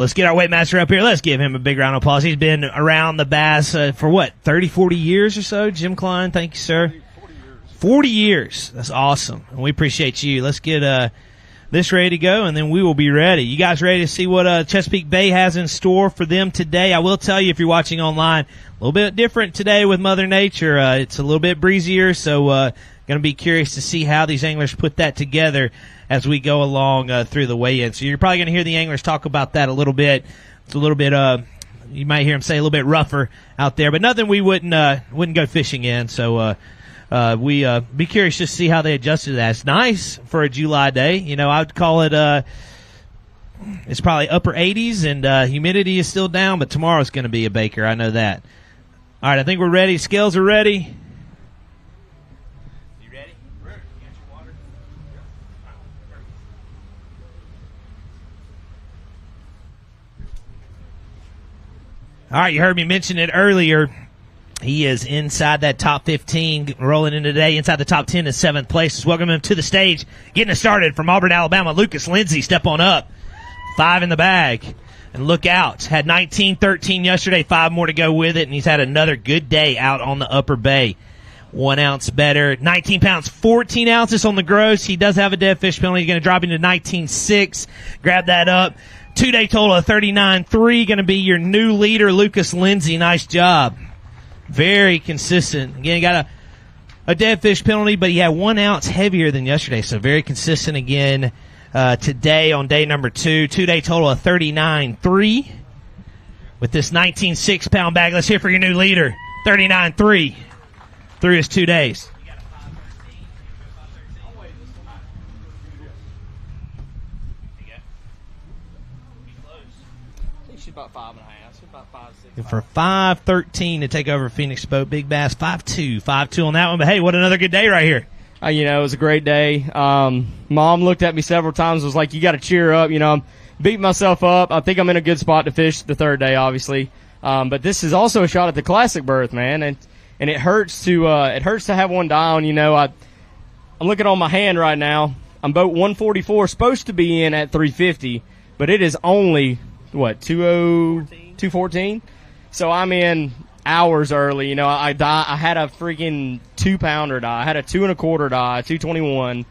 Let's get our weight master up here. Let's give him a big round of applause. He's been around the bass for what, 30, 40 years or so? Jim Klein, thank you, sir. 40 years. 40 years. That's awesome. And we appreciate you. Let's get this ready to go, and then we will be ready. You guys ready to see what Chesapeake Bay has in store for them today? I will tell you, if you're watching online, a little bit different today with Mother Nature. It's a little bit breezier, so going to be curious to see how these anglers put that together as we go along through the weigh-in. So you're probably going to hear the anglers talk about that a little bit. It's a little bit, you might hear them say a little bit rougher out there, but nothing we wouldn't go fishing in. So we be curious to see how they adjusted to that. It's nice for a July day. You know, I would call it it's probably upper 80s, and humidity is still down, but tomorrow's going to be a baker. I know that. All right, I think we're ready. Scales are ready. All right, you heard me mention it earlier. He is inside that top 15, rolling in today, inside the top 10 in 7th place. Let's welcome him to the stage. Getting us started from Auburn, Alabama, Lucas Lindsay. Step on up. 5 in the bag. And look out. Had 19-13 yesterday, 5 more to go with it, and he's had another good day out on the upper bay. 1 ounce better. 19 pounds, 14 ounces on the gross. He does have a dead fish penalty. He's going to drop him to 19.6. Grab that up. 2-day total of 39.3. Going to be your new leader, Lucas Lindsay. Nice job. Very consistent. Again, got a dead fish penalty, but he had 1 ounce heavier than yesterday. So very consistent again today on day number 2. 2-day total of 39.3. With this 19.6 pound bag, let's hear for your new leader, 39.3 through his 2 days. About 5.5. About 5.6. For 5.13 to take over Phoenix Boat Big Bass. 5.2 on that one. But hey, what another good day right here. You know, it was a great day. Mom looked at me several times, was like, you got to cheer up. You know, I'm beating myself up. I think I'm in a good spot to fish the 3rd day, obviously. But this is also a shot at the classic berth, man. And it hurts to have one down. You know, I'm looking on my hand right now. I'm boat 144, supposed to be in at 350, but it is only what, 214? So I'm in hours early. You know, I had a freaking 2-pounder die. I had a 2 1/4 die, 221,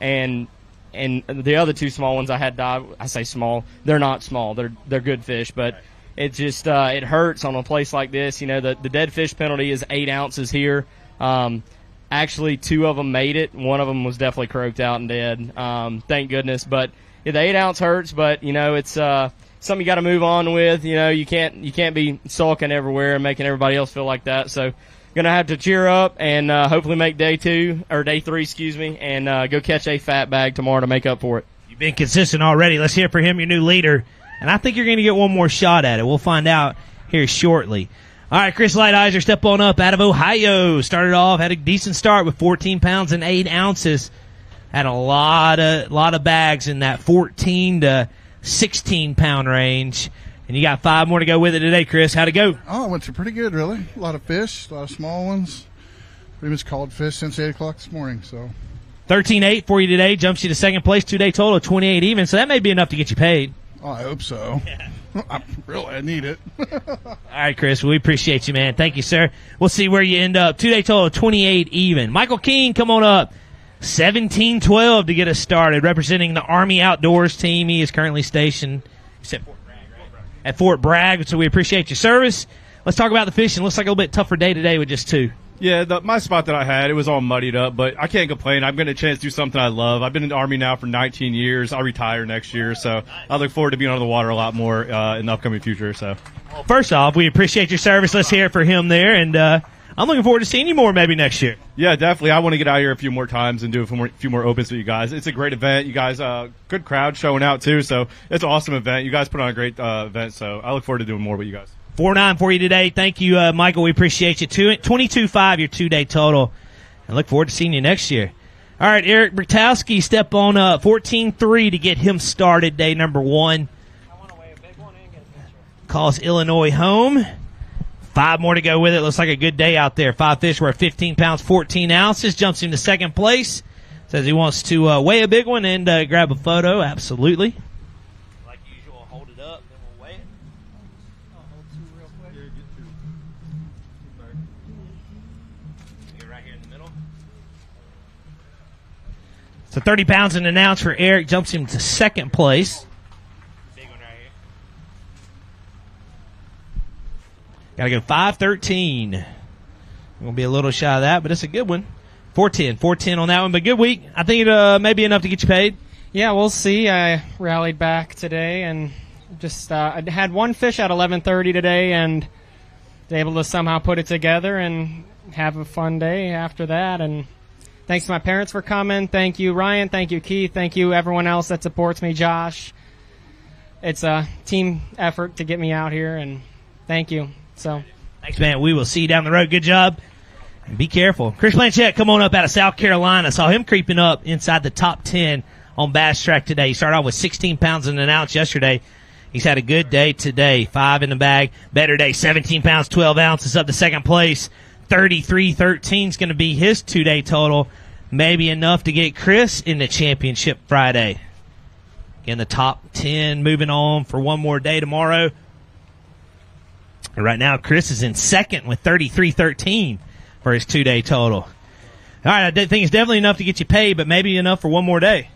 and the other 2 small ones I had die. I say small, they're not small. They're good fish, but it just it hurts on a place like this. You know, the dead fish penalty is 8 ounces here. Actually, 2 of them made it. 1 of them was definitely croaked out and dead. Thank goodness. But yeah, the 8 ounce hurts. But you know, it's something you got to move on with. You know, you can't be sulking everywhere and making everybody else feel like that. So, gonna have to cheer up and hopefully make day 3, and go catch a fat bag tomorrow to make up for it. You've been consistent already. Let's hear for him, your new leader, and I think you're gonna get one more shot at it. We'll find out here shortly. All right, Chris Lighthizer, step on up out of Ohio. Started off, had a decent start with 14 pounds and 8 ounces. Had a lot of bags in that 14 to 16-pound range. And you got 5 more to go with it today, Chris. How'd it go? Oh, it went pretty good, really. A lot of fish, a lot of small ones. Pretty much called fish since 8 o'clock this morning. So 13.8 for you today. Jumps you to 2nd place. 2-day total of 28 even. So that may be enough to get you paid. Oh, I hope so. Yeah. I need it. All right, Chris. We appreciate you, man. Thank you, sir. We'll see where you end up. 2-day total of 28 even. Michael King, come on up. 17-12 to get us started, representing the Army Outdoors team. He is currently stationed at Fort Bragg, so we appreciate your service. Let's talk about the fishing. Looks like a little bit tougher day today with just 2. Yeah, my spot that I had, it was all muddied up, but I can't complain. I'm getting a chance to do something I love. I've been in the Army now for 19 years. I'll retire next year, so I look forward to being on the water a lot more in the upcoming future. So, well, first off, we appreciate your service. Let's hear it for him there, and I'm looking forward to seeing you more maybe next year. Yeah, definitely. I want to get out here a few more times and do a few more opens with you guys. It's a great event. You guys, good crowd showing out too, so it's an awesome event. You guys put on a great event, so I look forward to doing more with you guys. 4.9 for you today. Thank you, Michael. We appreciate you. 22.5 your 2-day total, and look forward to seeing you next year. All right, Eric Bertowski, step on up. 14.3 to get him started, day number 1. Calls Illinois home. 5 more to go with it. Looks like a good day out there. 5 fish worth 15 pounds, 14 ounces. Jumps him to 2nd place. Says he wants to weigh a big one and grab a photo. Absolutely. Like usual, hold it up, then Right here in the middle. So 30 pounds and an ounce for Eric jumps him to second place. Big one right here. Got to go 5:13. Going to be a little shy of that, but it's a good one. 4:10 on that one, but good week. I think it may be enough to get you paid. Yeah, we'll see. I rallied back today and just I had one fish at 11:30 today and was able to somehow put it together and have a fun day after that. And thanks to my parents for coming. Thank you, Ryan. Thank you, Keith. Thank you, everyone else that supports me, Josh. It's a team effort to get me out here, and thank you. So, thanks, man. We will see you down the road. Good job. And be careful. Chris Blanchett, come on up out of South Carolina. Saw him creeping up inside the top 10 on Bass Track today. He started off with 16 pounds and an ounce yesterday. He's had a good day today. 5 in the bag. Better day. 17 pounds, 12 ounces up to second place. 33.13 is going to be his 2-day total. Maybe enough to get Chris in the championship Friday. Again, the top 10 moving on for one more day tomorrow. And right now, Chris is in second with 33.13 for his 2-day total. All right, I think it's definitely enough to get you paid, but maybe enough for one more day.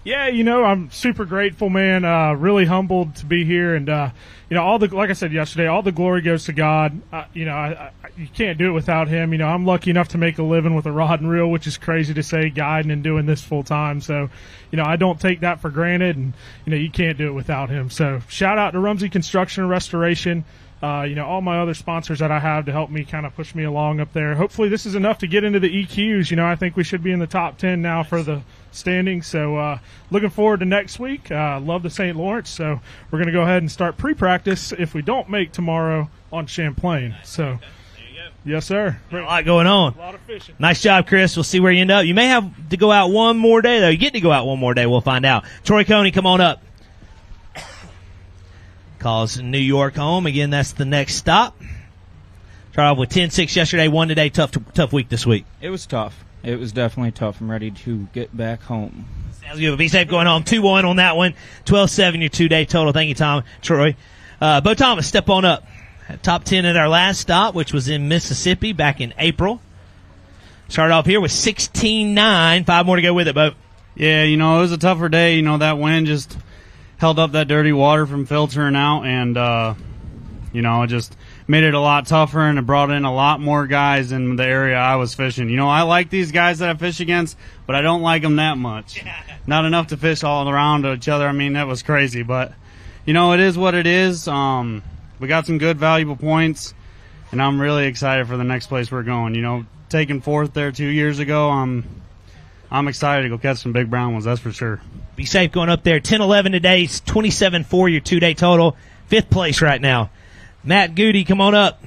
Yeah, I'm super grateful, man. Really humbled to be here, and like I said yesterday, all the glory goes to God. You can't do it without Him. I'm lucky enough to make a living with a rod and reel, which is crazy to say, guiding and doing this full time. So, I don't take that for granted, and you can't do it without Him. So, shout out to Rumsey Construction and Restoration. All my other sponsors that I have to help me kind of push me along up there. Hopefully this is enough to get into the EQs. I think we should be in the top 10 now for the standings. So looking forward to next week. Love the St. Lawrence. So we're going to go ahead and start pre-practice if we don't make tomorrow on Champlain. So there you go. Yes, sir. A lot going on. A lot of fishing. Nice job, Chris. We'll see where you end up. You may have to go out one more day, though. You get to go out one more day. We'll find out. Troy Coney, come on up. Calls New York home. Again, that's the next stop. Started off with 10-6 yesterday, 1 today. Tough week this week. It was tough. It was definitely tough. I'm ready to get back home. Sounds good. Be safe going home. 2-1 on that one. 12-7 your 2-day total. Thank you, Troy. Bo Thomas, step on up. Top 10 at our last stop, which was in Mississippi back in April. Started off here with 16.9. 5 more to go with it, Bo. Yeah, it was a tougher day. That wind just held up that dirty water from filtering out, and it just made it a lot tougher, and it brought in a lot more guys in the area I was fishing. I like these guys that I fish against, but I don't like them that much. Not enough to fish all around each other. I mean, that was crazy, but it is what it is. We got some good valuable points, and I'm really excited for the next place we're going. Taking fourth there 2 years ago, I'm excited to go catch some big brown ones, that's for sure. Be safe going up there. 10-11 today. 27-4 your 2-day total. 5th place right now. Matt Goody, come on up.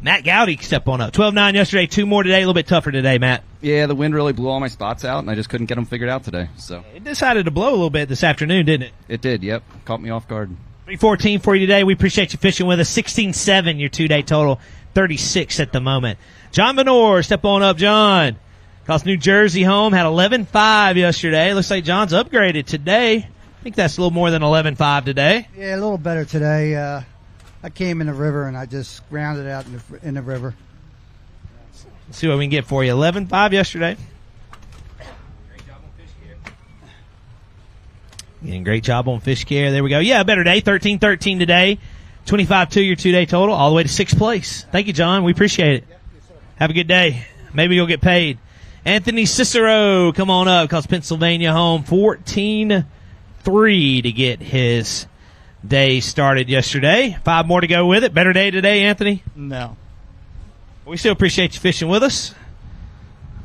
Matt Gowdy, step on up. 12-9 yesterday. 2 more today. A little bit tougher today, Matt. Yeah, the wind really blew all my spots out, and I just couldn't get them figured out today. So it decided to blow a little bit this afternoon, didn't it? It did, yep. Caught me off guard. 3:14 for you today. We appreciate you fishing with us. 16-7 your 2-day total. 36 at the moment. John Benor, step on up, John. Cost New Jersey home. Had 11.5 yesterday. Looks like John's upgraded today. I think that's a little more than 11.5 today. Yeah, a little better today. I came in the river and I just grounded out in the river. Let's see what we can get for you. 11.5 yesterday. Great job on fish care. There we go. Yeah, a better day. 13-13 today. 25-2 your 2-day total, all the way to 6th place. Thank you, John. We appreciate it. Have a good day. Maybe you'll get paid. Anthony Cicero, come on up. Cost Pennsylvania home 14-3 to get his day started yesterday. 5 more to go with it. Better day today, Anthony? No. We still appreciate you fishing with us.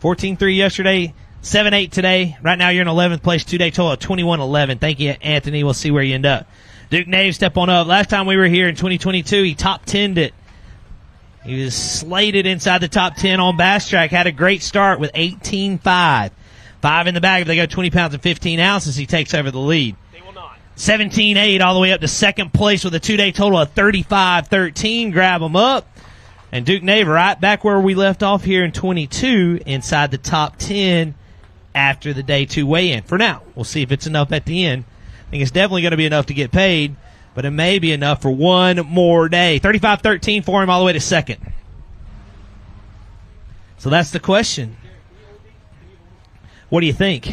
14-3 yesterday. 7-8 today. Right now you're in 11th place. 2-day total of 21-11. Thank you, Anthony. We'll see where you end up. Duke Nave, step on up. Last time we were here in 2022, he top 10'd it. He was slated inside the top 10 on Bass Track. Had a great start with 18.5. 5 in the bag. If they go 20 pounds and 15 ounces, he takes over the lead. They will not. 17.8 all the way up to second place with a 2-day total of 35.13. Grab them up. And Duke Nave right back where we left off here in 22 inside the top 10 after the day 2 weigh-in. For now, we'll see if it's enough at the end. I think it's definitely going to be enough to get paid, but it may be enough for one more day. 35-13 for him all the way to second. So that's the question. What do you think?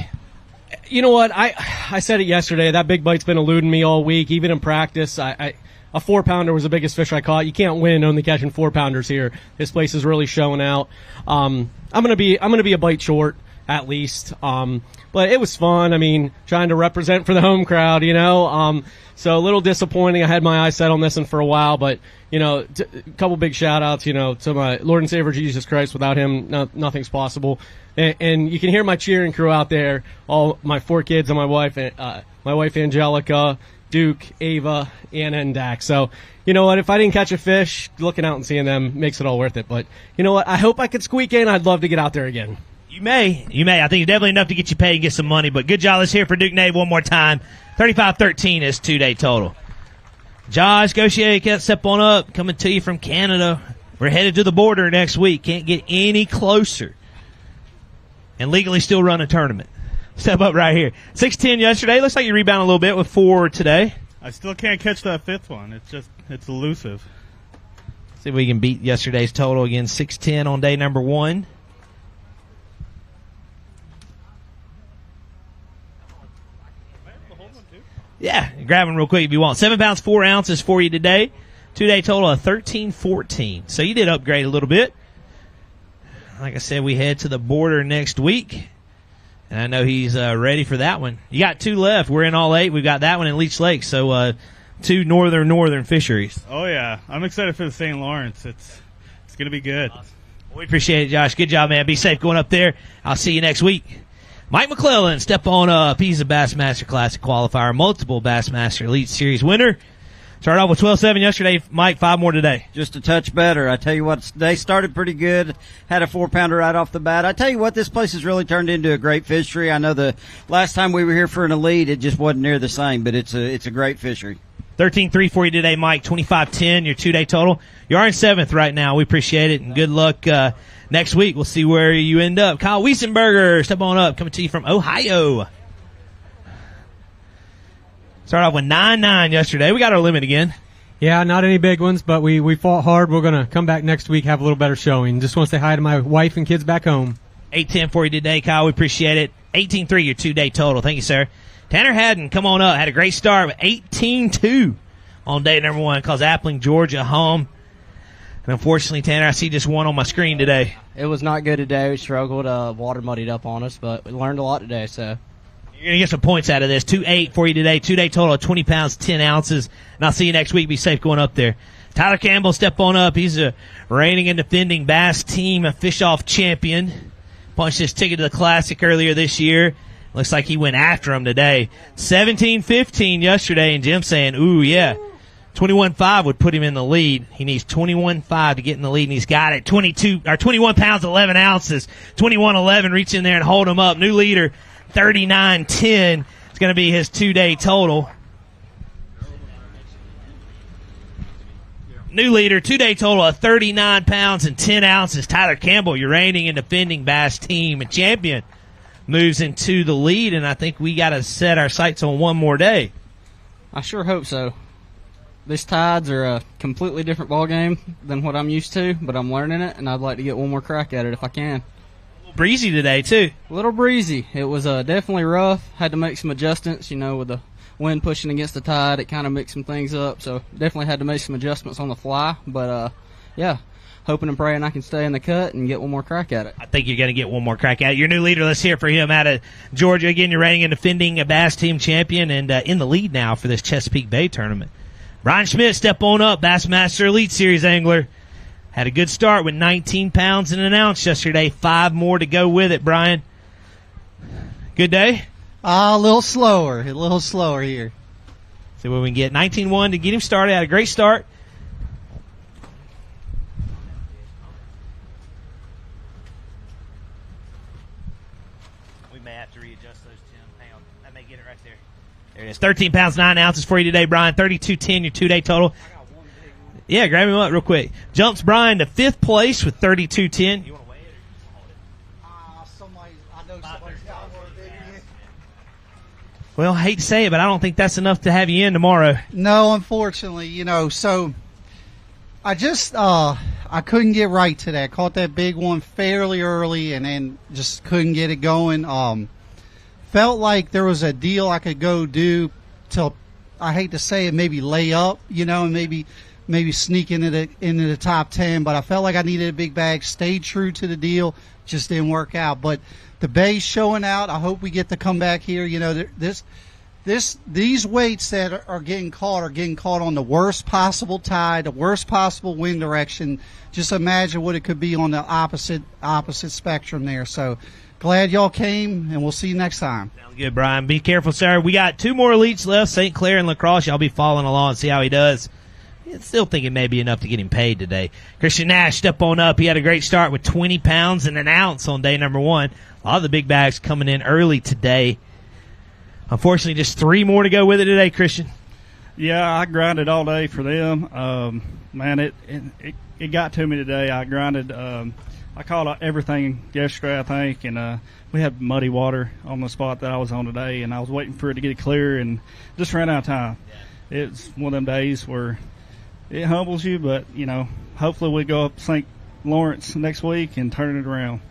You know what? I said it yesterday. That big bite's been eluding me all week, even in practice. A 4-pounder was the biggest fish I caught. You can't win only catching 4-pounders here. This place is really showing out. I'm gonna be a bite short at least. But it was fun. I mean, trying to represent for the home crowd, you know. So a little disappointing. I had my eyes set on this one for a while, but you know, a couple big shout outs, you know, to my Lord and Savior Jesus Christ. Without him, nothing's possible. And you can hear my cheering crew out there. All my 4 kids and my wife Angelica, Duke, Ava, Anna, and Dax. So, you know what? If I didn't catch a fish, looking out and seeing them makes it all worth it. But you know what? I hope I could squeak in. I'd love to get out there again. You may. I think it's definitely enough to get you paid and get some money. But good job. Let's hear for Duke Nave one more time. 35-13 is 2-day total. Josh Gauthier, step on up. Coming to you from Canada. We're headed to the border next week. Can't get any closer. And legally still run a tournament. Step up right here. 6'10 yesterday. Looks like you rebounded a little bit with 4 today. I still can't catch that 5th one. It's elusive. See if we can beat yesterday's total again. 6'10 on day number 1. Yeah, grab them real quick if you want. 7 pounds, 4 ounces for you today. 2-day total of 13-14. So you did upgrade a little bit. Like I said, we head to the border next week. And I know he's ready for that one. You got 2 left. We're in all 8. We've got that one in Leech Lake. So 2 northern fisheries. Oh, yeah. I'm excited for the St. Lawrence. It's going to be good. Awesome. Well, we appreciate it, Josh. Good job, man. Be safe going up there. I'll see you next week. Mike McClellan, step on up. He's a Bassmaster Classic qualifier, multiple Bassmaster Elite Series winner. Started off with 12-7 yesterday. Mike, 5 more today. Just a touch better. I tell you what, they started pretty good. Had a 4-pounder right off the bat. I tell you what, this place has really turned into a great fishery. I know the last time we were here for an elite, it just wasn't near the same, but it's a great fishery. 13-3 for you today, Mike. 25-10, your 2-day total. You are in 7th right now. We appreciate it, and good luck next week. We'll see where you end up. Kyle Wiesenberger, step on up, coming to you from Ohio. Started off with 9-9 yesterday. We got our limit again. Yeah, not any big ones, but we fought hard. We're going to come back next week, have a little better showing. Just want to say hi to my wife and kids back home. 8-10 for you today, Kyle. We appreciate it. 18-3, your 2-day total. Thank you, sir. Tanner Haddon, come on up. Had a great start with 18-2 on day number 1. Calls Appling, Georgia home. And unfortunately, Tanner, I see just 1 on my screen today. It was not good today. We struggled. Water muddied up on us, but we learned a lot today, so. You're going to get some points out of this. 2-8 for you today. 2-day total of 20 pounds, 10 ounces. And I'll see you next week. Be safe going up there. Tyler Campbell, step on up. He's a reigning and defending Bass Team Fish-Off champion. Punched his ticket to the Classic earlier this year. Looks like he went after him today. 17-15 yesterday, and Jim saying, ooh, yeah. 21.5 would put him in the lead. He needs 21.5 to get in the lead, and he's got it. 21 pounds, 11 ounces. 21.11, reach in there and hold him up. New leader, 39.10. It's going to be his 2-day total. New leader, 2-day total of 39 pounds and 10 ounces. Tyler Campbell, your reigning and defending Bass Team champion, moves into the lead, and I think we got to set our sights on one more day. I sure hope so. These tides are a completely different ball game than what I'm used to, but I'm learning it, and I'd like to get one more crack at it if I can. A little breezy today, too. A little breezy. It was definitely rough. Had to make some adjustments, you know, with the wind pushing against the tide. It kind of mixed some things up, so definitely had to make some adjustments on the fly. But, yeah, hoping and praying I can stay in the cut and get one more crack at it. I think you're going to get one more crack at it. Your new leader, let's hear for him out of Georgia. Again, you're reigning and defending a Bass Team champion and in the lead now for this Chesapeake Bay tournament. Brian Schmidt, step on up, Bassmaster Elite Series angler. Had a good start with 19 pounds and an ounce yesterday. 5 more to go with it, Brian. Good day? A little slower here. See what we can get. 19-1 to get him started. Had a great start. We may have to readjust those, Tim. Hang on. That may get it right there. There it is. 13 pounds, 9 ounces for you today, Brian. 32.10, your 2-day total. Yeah, grab him up real quick. Jumps Brian to 5th place with 32.10. You want to weigh it or you just hold it? I know somebody's got Well, I hate to say it, but I don't think that's enough to have you in tomorrow. No, unfortunately, so I just I couldn't get right today. I caught that big one fairly early and then just couldn't get it going. Felt like there was a deal I could go do till, I hate to say it, maybe lay up, and maybe sneak into the top 10, but I felt like I needed a big bag, stayed true to the deal, just didn't work out. But the bay's showing out. I hope we get to come back here. These weights that are getting caught on the worst possible tide, the worst possible wind direction. Just imagine what it could be on the opposite spectrum there. So glad y'all came, and we'll see you next time. Sounds good, Brian. Be careful, sir. We got 2 more elites left, St. Clair and La Crosse. Y'all be following along and see how he does. I still think it may be enough to get him paid today. Christian Nash, step on up. He had a great start with 20 pounds and an ounce on day number 1. A lot of the big bags coming in early today. Unfortunately, just 3 more to go with it today, Christian. Yeah, I grinded all day for them. Man, it got to me today. I grinded. I caught everything yesterday, I think, and we had muddy water on the spot that I was on today, and I was waiting for it to get clear and just ran out of time. It's one of them days where it humbles you, but, hopefully we go up St. Lawrence next week and turn it around.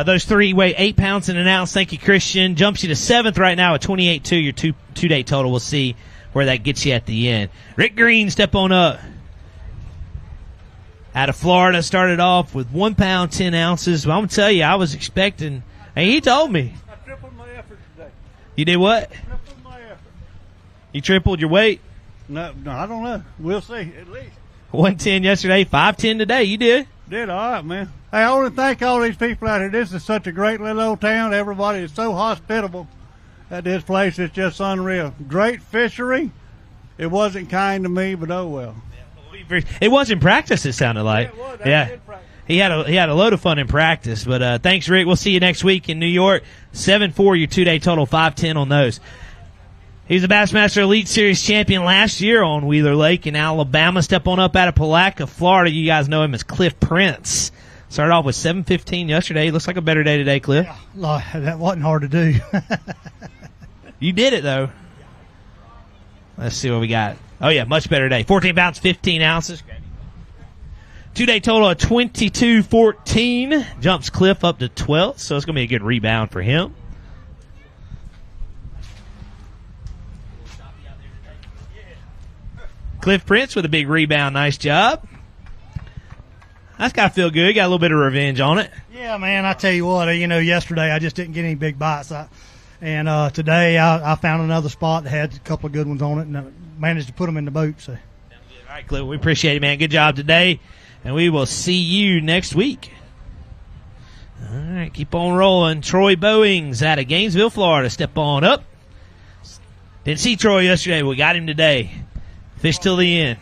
Those 3 weigh 8 pounds and an ounce. Thank you, Christian. Jumps you to 7th right now at 28.2, your two-day total. We'll see where that gets you at the end. Rick Green, step on up. Out of Florida, started off with 1 pound, 10 ounces. Well, I'm going to tell you, I was expecting, and he told me. I tripled my effort today. You did what? Tripled my effort. You tripled your weight? No, I don't know. We'll see, at least. 110 yesterday, 510 today. You did. Did all right, man. Hey, I want to thank all these people out here. This is such a great little old town. Everybody is so hospitable at this place. It's just unreal. Great fishery. It wasn't kind to me, but oh well. It was in practice, it sounded like. Yeah, it was. He had a load of fun in practice. But thanks, Rick. We'll see you next week in New York. 7-4, your 2-day total, 510 on those. He was the Bassmaster Elite Series champion last year on Wheeler Lake in Alabama. Step on up out of Palatka, Florida. You guys know him as Cliff Prince. Started off with 7:15 yesterday. Looks like a better day today, Cliff. Yeah, that wasn't hard to do. You did it, though. Let's see what we got. Oh, yeah, much better day. 14 pounds, 15 ounces. 2-day total of 22.14. Jumps Cliff up to 12th, so it's going to be a good rebound for him. Cliff Prince with a big rebound. Nice job. That's got to feel good. Got a little bit of revenge on it. Yeah, man, I tell you what, yesterday I just didn't get any big bites. Today I found another spot that had a couple of good ones on it, and I managed to put them in the boat. So. All right, Cliff, we appreciate it, man. Good job today, and we will see you next week. All right, keep on rolling. Troy Bowings out of Gainesville, Florida. Step on up. Didn't see Troy yesterday, but we got him today. Fish till the end.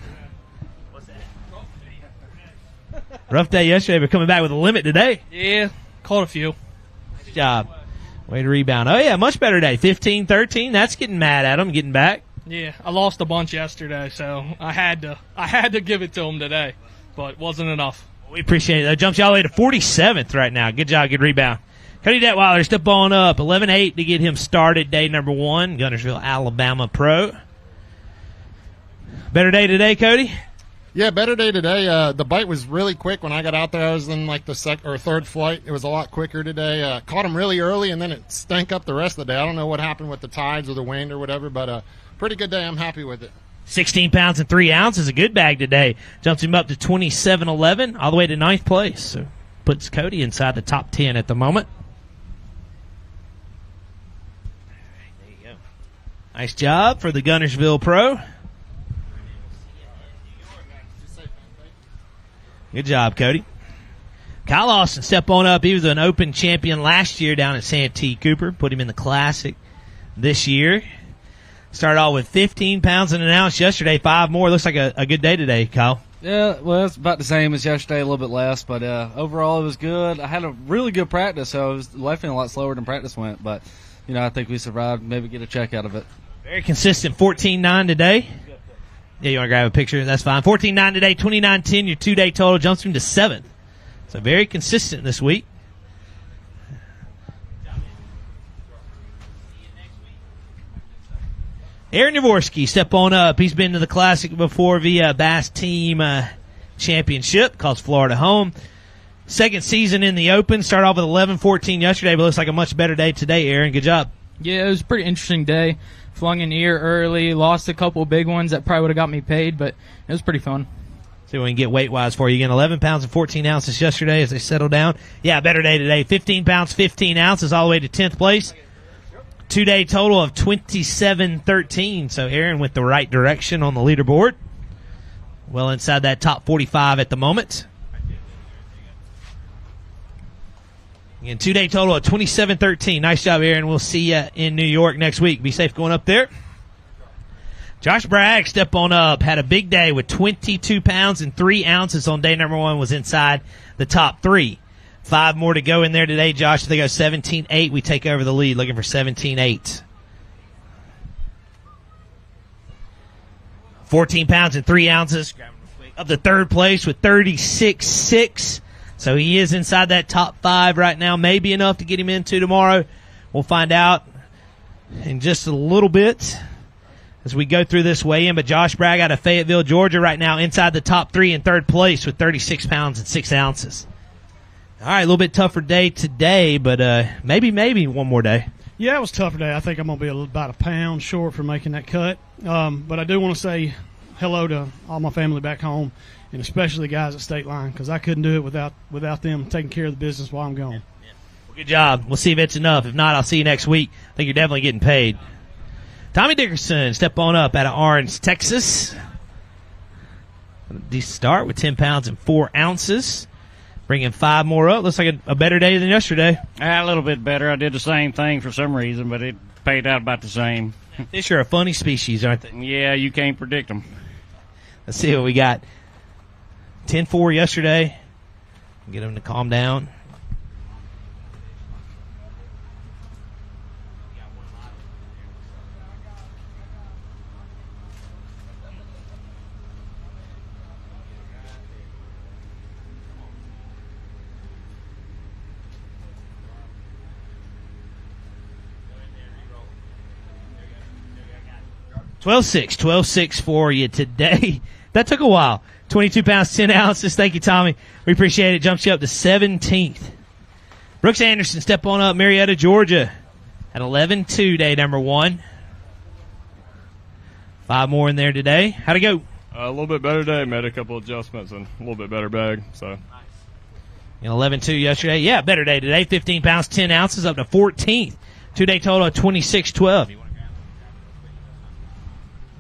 Rough day yesterday, but coming back with a limit today. Yeah, caught a few. Nice job. Way to rebound. Oh, yeah, much better day. 15-13. That's getting mad at him, getting back. Yeah, I lost a bunch yesterday, so I had to give it to him today, but it wasn't enough. We appreciate it. That jumps y'all way to 47th right now. Good job, good rebound. Cody Detweiler, step on up. 11-8 to get him started day number 1. Guntersville, Alabama Pro. Better day today, Cody? Yeah, better day today. The bite was really quick when I got out there. I was in like the second or third flight. It was a lot quicker today. Caught him really early, and then it stank up the rest of the day. I don't know what happened with the tides or the wind or whatever, but pretty good day. I'm happy with it. 16 pounds and 3 ounces, a good bag today. Jumps him up to 27-11, all the way to 9th place. So puts Cody inside the top 10 at the moment. There you go. Nice job for the Guntersville Pro. Good job, Cody. Kyle Austin, step on up. He was an open champion last year down at Santee Cooper. Put him in the Classic this year. Started off with 15 pounds and an ounce yesterday, 5 more. Looks like a good day today, Kyle. Yeah, well, it's about the same as yesterday, a little bit less, but overall it was good. I had a really good practice, so I was lifting a lot slower than practice went, but, I think we survived, maybe get a check out of it. Very consistent, 14.9 today. Yeah, you want to grab a picture? That's fine. 14.9 today, 29.10, your 2-day total. Jumps him to 7th. So very consistent this week. Aaron Jaworski, step on up. He's been to the Classic before via Bass Team Championship. Calls Florida home. Second season in the Open. Started off with 11-14 yesterday, but looks like a much better day today, Aaron. Good job. Yeah, it was a pretty interesting day. Flung an ear early, lost a couple of big ones that probably would have got me paid, but it was pretty fun. See what we can get weight-wise for you. Again, 11 pounds and 14 ounces yesterday as they settle down. Yeah, better day today. 15 pounds, 15 ounces all the way to 10th place. 2-day total of 27-13. So Aaron went the right direction on the leaderboard. Well inside that top 45 at the moment. Again, 2-day total of 27-13. Nice job, Aaron. We'll see you in New York next week. Be safe going up there. Josh Bragg, step on up. Had a big day with 22 pounds and 3 ounces on day number 1. Was inside the top 3. 5 more to go in there today, Josh. If they go 17-8, we take over the lead. Looking for 17-8. 14 pounds and 3 ounces. Up to third place with 36-6. So he is inside that top 5 right now. Maybe enough to get him into tomorrow. We'll find out in just a little bit as we go through this weigh-in. But Josh Bragg out of Fayetteville, Georgia right now inside the top 3 in third place with 36 pounds and 6 ounces. All right, a little bit tougher day today, but maybe one more day. Yeah, it was a tougher day. I think I'm going to be about a pound short for making that cut. But I do want to say hello to all my family back home, and especially the guys at State Line, because I couldn't do it without them taking care of the business while I'm gone. Well, good job. We'll see if it's enough. If not, I'll see you next week. I think you're definitely getting paid. Tommy Dickerson, step on up out of Orange, Texas. Decent start with 10 pounds and 4 ounces. Bringing 5 more up. Looks like a better day than yesterday. A little bit better. I did the same thing for some reason, but it paid out about the same. Fish are a funny species, aren't they? Yeah, you can't predict them. Let's see what we got. 10-4 yesterday. Get them to calm down. $12.6 for you today. That took a while. 22 pounds, 10 ounces. Thank you, Tommy. We appreciate it. Jumps you up to 17th. Brooks Anderson, step on up. Marietta, Georgia. At 11-2, day number 1. 5 more in there today. How'd it go? A little bit better day. Made a couple adjustments and a little bit better bag. So 11-2 yesterday. Yeah, better day today. 15 pounds, 10 ounces, up to 14th. 2-day total of 26-12.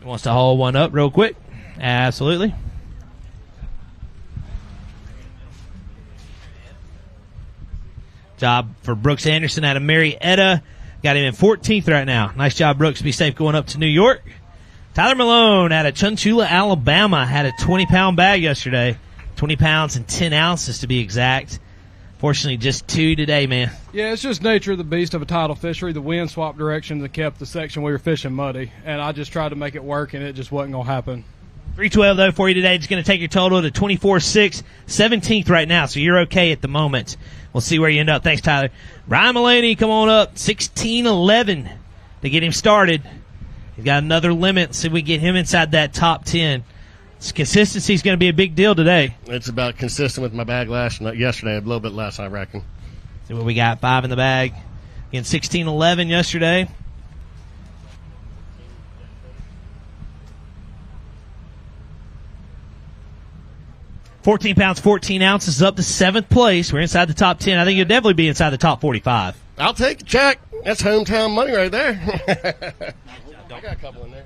Wants to haul one up real quick. Absolutely. Job for Brooks Anderson out of Marietta. Got him in 14th right now. Nice job, Brooks. Be safe going up to New York. Tyler Malone out of Chunchula, Alabama. Had a 20-pound bag yesterday. 20 pounds and 10 ounces to be exact. Fortunately, just 2 today, man. Yeah, it's just nature of the beast of a tidal fishery. The wind swapped directions and kept the section we were fishing muddy, and I just tried to make it work, and it just wasn't going to happen. 312, though, for you today. It's going to take your total to 24-6, 17th right now, so you're okay at the moment. We'll see where you end up. Thanks, Tyler. Ryan Mullaney, come on up, 16-11 to get him started. He's got another limit. See if we get him inside that top 10. Consistency is going to be a big deal today. It's about consistent with my bag yesterday, a little bit less, I reckon. See what we got, 5 in the bag. Again, 16-11 yesterday. $14 pounds, 14 ounces, up to 7th place. We're inside the top 10. I think you'll definitely be inside the top 45. I'll take a check. That's hometown money right there. I got a couple in there.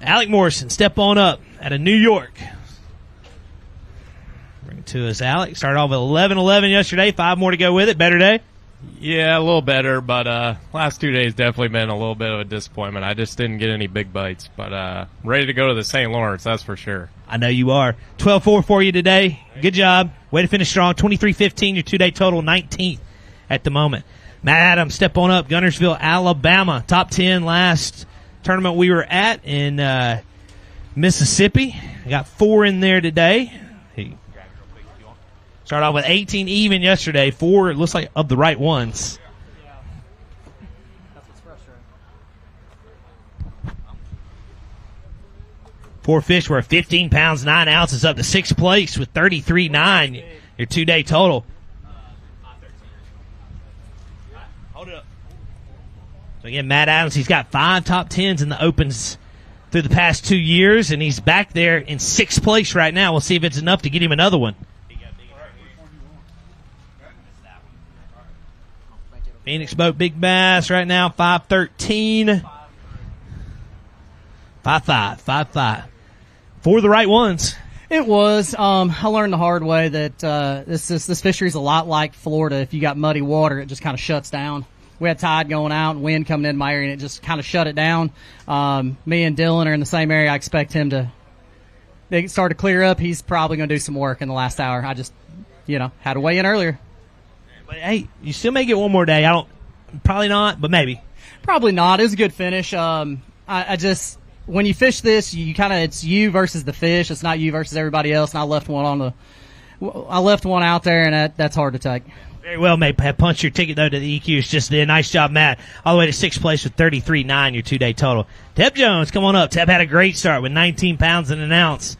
Alec Morrison, step on up out of New York. Bring it to us, Alec. Started off with 11-11 yesterday. 5 more to go with it. Better day? yeah, a little better, but last 2 days definitely been a little bit of a disappointment. I just didn't get any big bites, but ready to go to the St. Lawrence, that's for sure. I know you are. 12-4 for you today. Good job. Way to finish strong. 23-15, your 2-day total, 19th at the moment. Matt Adams, step on up. Guntersville, Alabama. Top 10 last tournament we were at in Mississippi. I got 4 in there today. Started off with 18 even yesterday. 4, it looks like, of the right ones. Four fish were 15 pounds, 9 ounces, up to 6th place with 33.9, your 2-day total. Hold it up. So again, Matt Adams, he's got 5 top 10s in the Opens through the past 2 years, and he's back there in 6th place right now. We'll see if it's enough to get him another one. Phoenix Boat Big Bass right now, 513. 5.5. For the right ones. It was. I learned the hard way that this fishery is a lot like Florida. If you got muddy water, it just kind of shuts down. We had tide going out and wind coming in my area, and it just kind of shut it down. Me and Dylan are in the same area. I expect him to start to clear up. He's probably going to do some work in the last hour. I just, had to weigh in earlier. But hey, you still may get one more day. Probably not, but maybe. Probably not. It was a good finish. I just, when you fish this, it's you versus the fish. It's not you versus everybody else. And I left one out there, and that's hard to take. Very well, may have punched your ticket, though, to the EQs just then. Nice job, Matt. All the way to 6th place with 33.9, your 2-day total. Teb Jones, come on up. Teb had a great start with 19 pounds and an ounce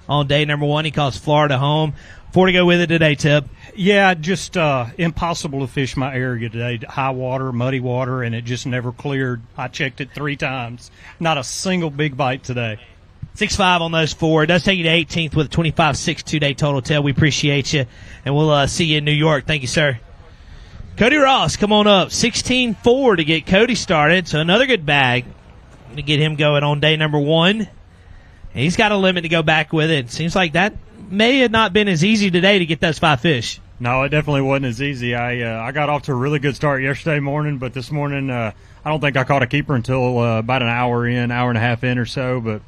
on day number 1. He calls Florida home. 4 to go with it today, Teb. Yeah, just impossible to fish my area today. High water, muddy water, and it just never cleared. I checked it 3 times. Not a single big bite today. 6.5 on those 4. It does take you to 18th with a 25.6 2-day total. Ted, we appreciate you, and we'll see you in New York. Thank you, sir. Cody Ross, come on up. 16.4 to get Cody started, so another good bag to get him going on day number 1. And he's got a limit to go back with it. Seems like that may have not been as easy today to get those 5 fish. No, it definitely wasn't as easy. I got off to a really good start yesterday morning, but this morning I don't think I caught a keeper until about an hour and a half in or so, but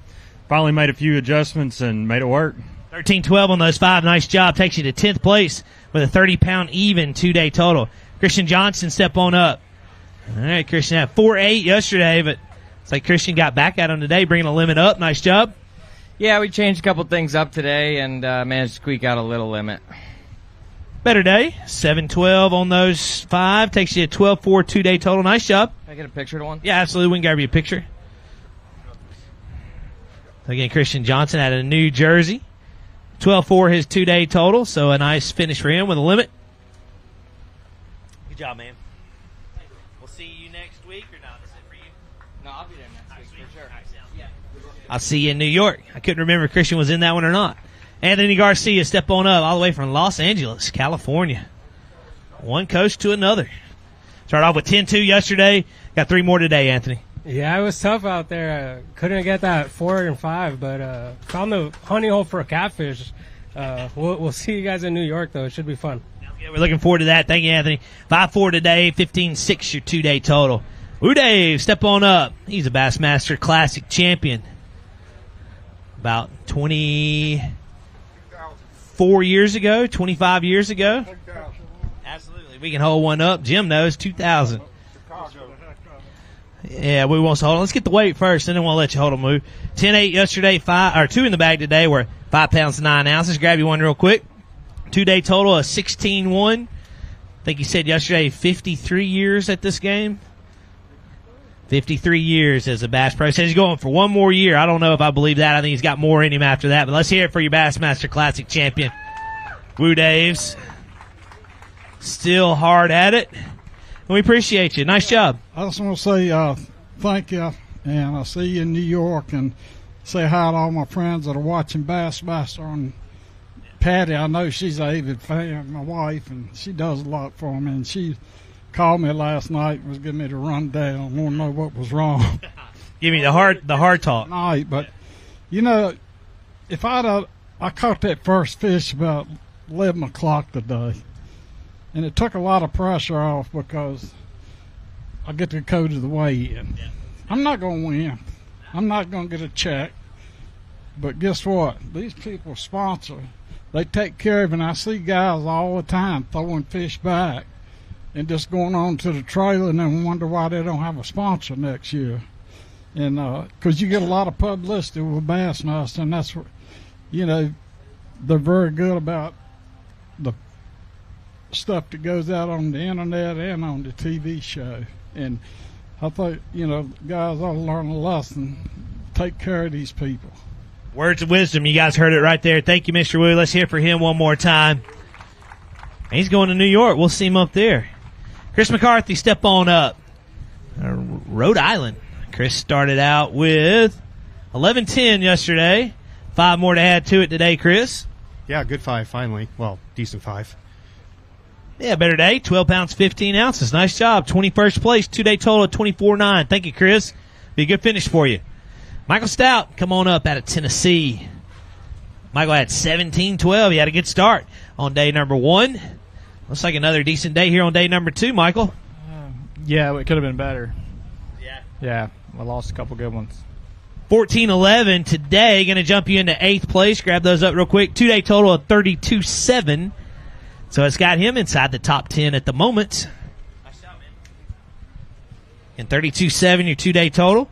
finally made a few adjustments and made it work. 13-12 on those 5. Nice job. Takes you to 10th place with a 30-pound even 2-day total. Christian Johnson, step on up. All right, Christian had 4.8 yesterday, but it's like Christian got back at him today, bringing a limit up. Nice job. Yeah, we changed a couple things up today and managed to squeak out a little limit. Better day. 7-12 on those 5. Takes you to 12.4 2-day total. Nice job. Can I get a picture to one? Yeah, absolutely. We can grab you a picture. Again, Christian Johnson out of New Jersey. 12.4 his 2-day total, so a nice finish for him with a limit. Good job, man. We'll see you next week, or not? Is it for you? No, I'll be there next week for sure. Yeah. I'll see you in New York. I couldn't remember if Christian was in that one or not. Anthony Garcia, step on up all the way from Los Angeles, California. One coast to another. Started off with 10-2 yesterday. Got 3 more today, Anthony. Yeah, it was tough out there. Couldn't get that 4 and 5, but found the honey hole for a catfish. We'll see you guys in New York, though. It should be fun. Yeah, we're looking forward to that. Thank you, Anthony. 5-4 today, 15-6 your 2-day total. Woo Dave, step on up. He's a Bassmaster Classic champion. About 24 years ago, 25 years ago. Absolutely. We can hold one up. Jim knows, 2000. Yeah, we want to hold on. Let's get the weight first, and then we'll let you hold them move. 10-8 yesterday, 2 in the bag today. We're 5 pounds 9 ounces. Grab you one real quick. 2-day total of 16-1. I think you said yesterday 53 years at this game. 53 years as a Bass Pro. Says he's going for one more year. I don't know if I believe that. I think he's got more in him after that. But let's hear it for your Bassmaster Classic champion. Woo Daves. Still hard at it. And we appreciate you. Nice job. I just want to say thank you, and I'll see you in New York, and say hi to all my friends that are watching Bassmaster. And Patty, I know she's an avid fan, my wife, and she does a lot for me. And she called me last night and was giving me the rundown, want to know what was wrong. Give me the hard talk. Night, but if I caught that first fish about 11 o'clock today. And it took a lot of pressure off because I get to go to the weigh-in. I'm not going to win. I'm not going to get a check. But guess what? These people sponsor. They take care of it. And I see guys all the time throwing fish back. and just going on to the trailer and then wonder why they don't have a sponsor next year. And because you get a lot of publicity with Bassmaster, and that's what, you know, they're very good about the stuff that goes out on the internet and on the TV show. And I think, you know, guys ought to learn a lesson. Take care of these people. Words of wisdom. You guys heard it right there. Thank you, Mr. Wu. Let's hear for him one more time. He's going to New York. We'll see him up there. Chris McCarthy, step on up. Rhode Island. Chris started out with 11-10 yesterday. 5 more to add to it today, Chris. Yeah, good 5 finally. Well, decent 5. Yeah, better day. 12 pounds, 15 ounces. Nice job. 21st place. 2-day total of 24.9. Thank you, Chris. Be a good finish for you. Michael Stout, come on up out of Tennessee. Michael had 17-12. He had a good start on day number 1. Looks like another decent day here on day number 2, Michael. Yeah, it could have been better. Yeah, I lost a couple good ones. 14-11 today. Going to jump you into 8th place. Grab those up real quick. 2-day total of 32.7. So it's got him inside the top 10 at the moment. And 32.7, your 2-day total.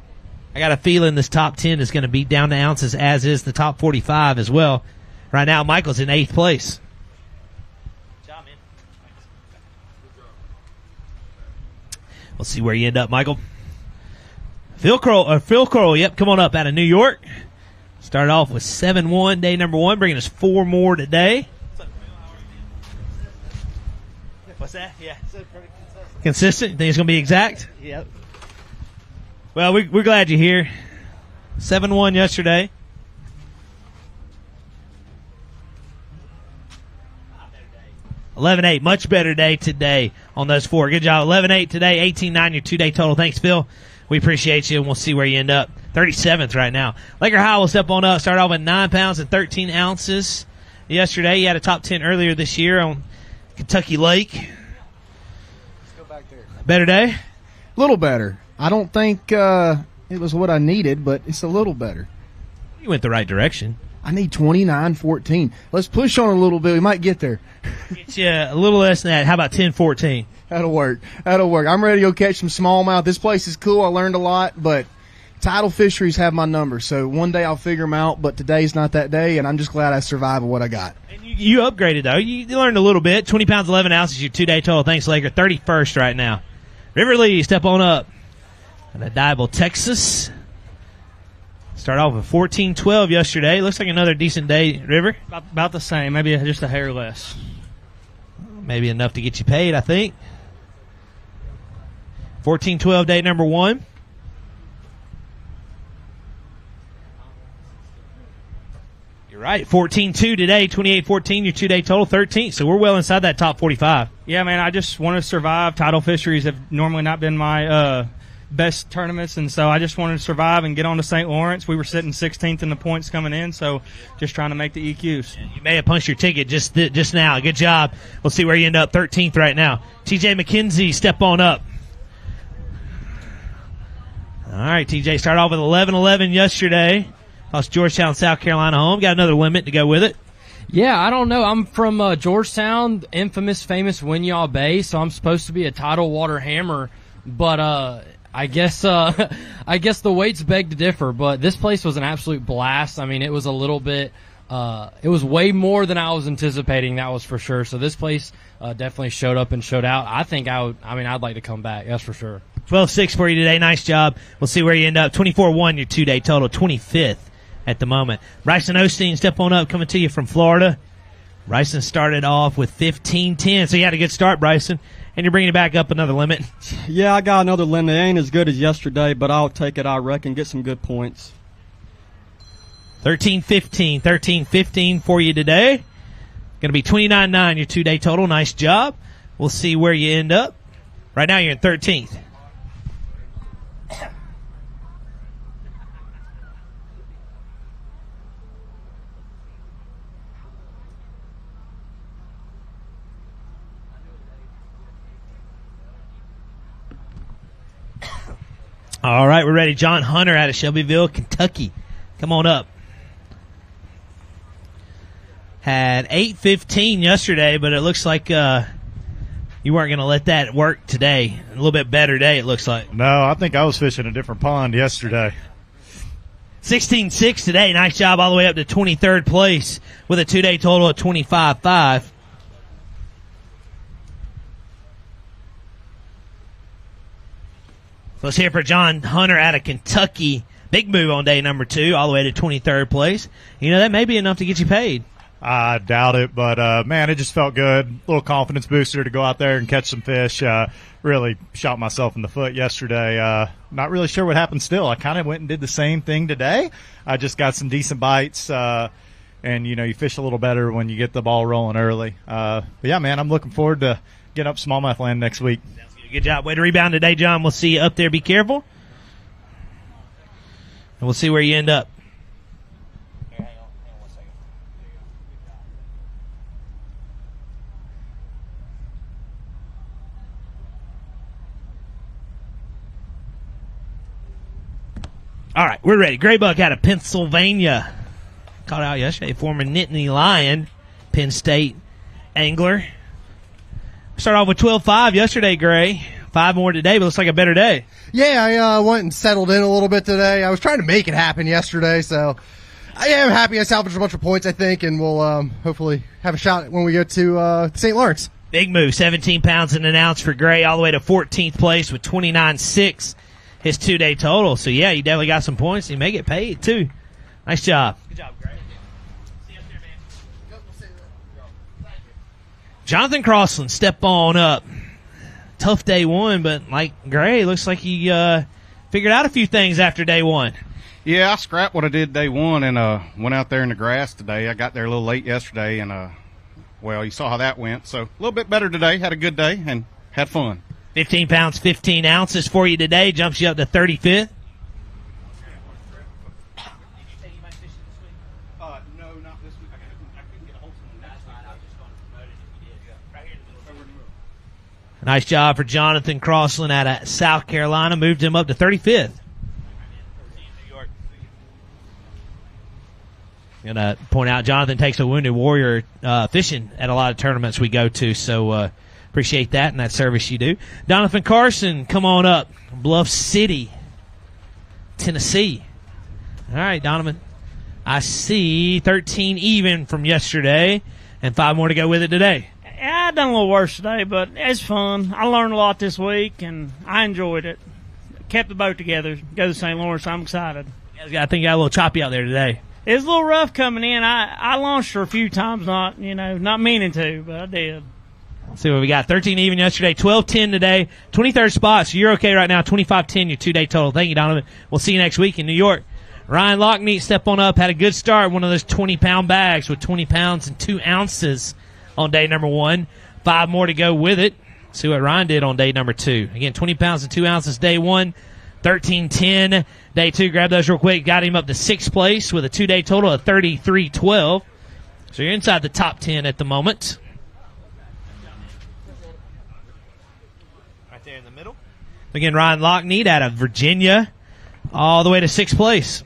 I got a feeling this top 10 is going to be down to ounces, as is the top 45 as well. Right now, Michael's in 8th place. We'll see where you end up, Michael. Phil Kroll, yep, come on up out of New York. Started off with 7-1, day number 1, bringing us 4 more today. What's that? Yeah. Consistent? You think it's going to be exact? Yep. Well, we're glad you're here. 7-1 yesterday. $11.8, much better day today on those 4. Good job. 11.8 today, 18.9 your 2-day total. Thanks, Phil. We appreciate you, and we'll see where you end up. 37th right now. Laker High will step on up. Started off with 9 pounds and 13 ounces yesterday. He had a top 10 earlier this year on Kentucky Lake. Let's go back there. Better day? A little better. I don't think it was what I needed, but it's a little better. You went the right direction. I need 29.14. Let's push on a little bit. We might get there. Get you a little less than that. How about 10.14? That'll work. I'm ready to go catch some smallmouth. This place is cool. I learned a lot, but tidal fisheries have my number. So one day I'll figure them out, but today's not that day, and I'm just glad I survived with what I got. And you upgraded, though. You learned a little bit. 20 pounds, 11 ounces, your 2-day total. Thanks, Laker. 31st right now. River Lee, step on up. In Diable, Texas. Start off with 14-12 yesterday. Looks like another decent day, River. About the same, maybe just a hair less. Maybe enough to get you paid, I think. 14-12, day number 1. You're right. 14-2 today, 28-14, your 2-day total, 13th. So we're well inside that top 45. Yeah, man, I just want to survive. Tidal fisheries have normally not been my best tournaments, and so I just wanted to survive and get on to St. Lawrence. We were sitting 16th in the points coming in, so just trying to make the EQs. You may have punched your ticket just now. Good job. We'll see where you end up. 13th right now. TJ McKenzie, step on up. All right, TJ started off with 11-11 yesterday. Lost Georgetown, South Carolina home. Got another limit to go with it. Yeah, I don't know. I'm from Georgetown, infamous, famous Winyah Bay, so I'm supposed to be a tidal water hammer, but I guess the weights beg to differ, but this place was an absolute blast. I mean, it was a little bit, it was way more than I was anticipating, that was for sure. So this place definitely showed up and showed out. I think I'd like to come back, that's for sure. 12-6 for you today. Nice job. We'll see where you end up. 24-1, your 2-day total, 25th at the moment. Bryson Osteen, step on up, coming to you from Florida. Bryson started off with 15-10, so you had a good start, Bryson. And you're bringing it back up another limit. Yeah, I got another limit. It ain't as good as yesterday, but I'll take it, I reckon. Get some good points. 13-15. 13-15 for you today. Going to be 29-9, your 2-day total. Nice job. We'll see where you end up. Right now you're in 13th. All right, we're ready. John Hunter out of Shelbyville, Kentucky. Come on up. Had 8-15 yesterday, but it looks like you weren't going to let that work today. A little bit better day, it looks like. No, I think I was fishing a different pond yesterday. 16-6 today. Nice job all the way up to 23rd place with a 2-day total of 25.5. Let's hear for John Hunter out of Kentucky. Big move on day number 2, all the way to 23rd place. You know, that may be enough to get you paid. I doubt it, but man, it just felt good. A little confidence booster to go out there and catch some fish. Really shot myself in the foot yesterday. Not really sure what happened still. I kind of went and did the same thing today. I just got some decent bites, and, you know, you fish a little better when you get the ball rolling early. But, yeah, man, I'm looking forward to getting up smallmouth land next week. Good job. Way to rebound today, John. We'll see you up there. Be careful. And we'll see where you end up. All right, we're ready. Graybuck out of Pennsylvania. Caught out yesterday. Former Nittany Lion, Penn State angler. Start off with 12.5 yesterday, Gray. 5 more today, but looks like a better day. Yeah, I went and settled in a little bit today. I was trying to make it happen yesterday, so I am happy I salvaged a bunch of points, I think, and we'll hopefully have a shot when we get to St. Lawrence. Big move, 17 pounds and an ounce for Gray, all the way to 14th place with 29.6, his 2-day total. So, yeah, you definitely got some points. You may get paid, too. Nice job. Good job, Gray. See you up there, man. Jonathan Crossland, step on up. Tough day 1, but like Gray, looks like he figured out a few things after day 1. Yeah, I scrapped what I did day 1 and went out there in the grass today. I got there a little late yesterday, and well, you saw how that went. So a little bit better today. Had a good day and had fun. 15 pounds, 15 ounces for you today. Jumps you up to 35th. Nice job for Jonathan Crossland out of South Carolina. Moved him up to 35th. I'm going to point out Jonathan takes a Wounded Warrior fishing at a lot of tournaments we go to, so appreciate that and that service you do. Donovan Carson, come on up. Bluff City, Tennessee. All right, Donovan. I see 13 even from yesterday and 5 more to go with it today. I done a little worse today, but it's fun. I learned a lot this week, and I enjoyed it. Kept the boat together. Go to St. Lawrence. I'm excited. I think you got a little choppy out there today. It was a little rough coming in. I launched her a few times, not meaning to, but I did. Let's see what we got. 13 even yesterday, 12-10 today, 23rd spot. So you're okay right now, 25-10, your 2-day total. Thank you, Donovan. We'll see you next week in New York. Ryan Lockneat, step on up, had a good start. One of those 20-pound bags with 20 pounds and 2 ounces on day number 1. 5 more to go with it. See what Ryan did on day number 2. Again, 20 pounds and 2 ounces day 1. 13-10 day 2. Grab those real quick. Got him up to 6th place with a 2-day total of 33-12. So you're inside the top 10 at the moment. Right there in the middle. Again, Ryan Lockneat out of Virginia all the way to 6th place.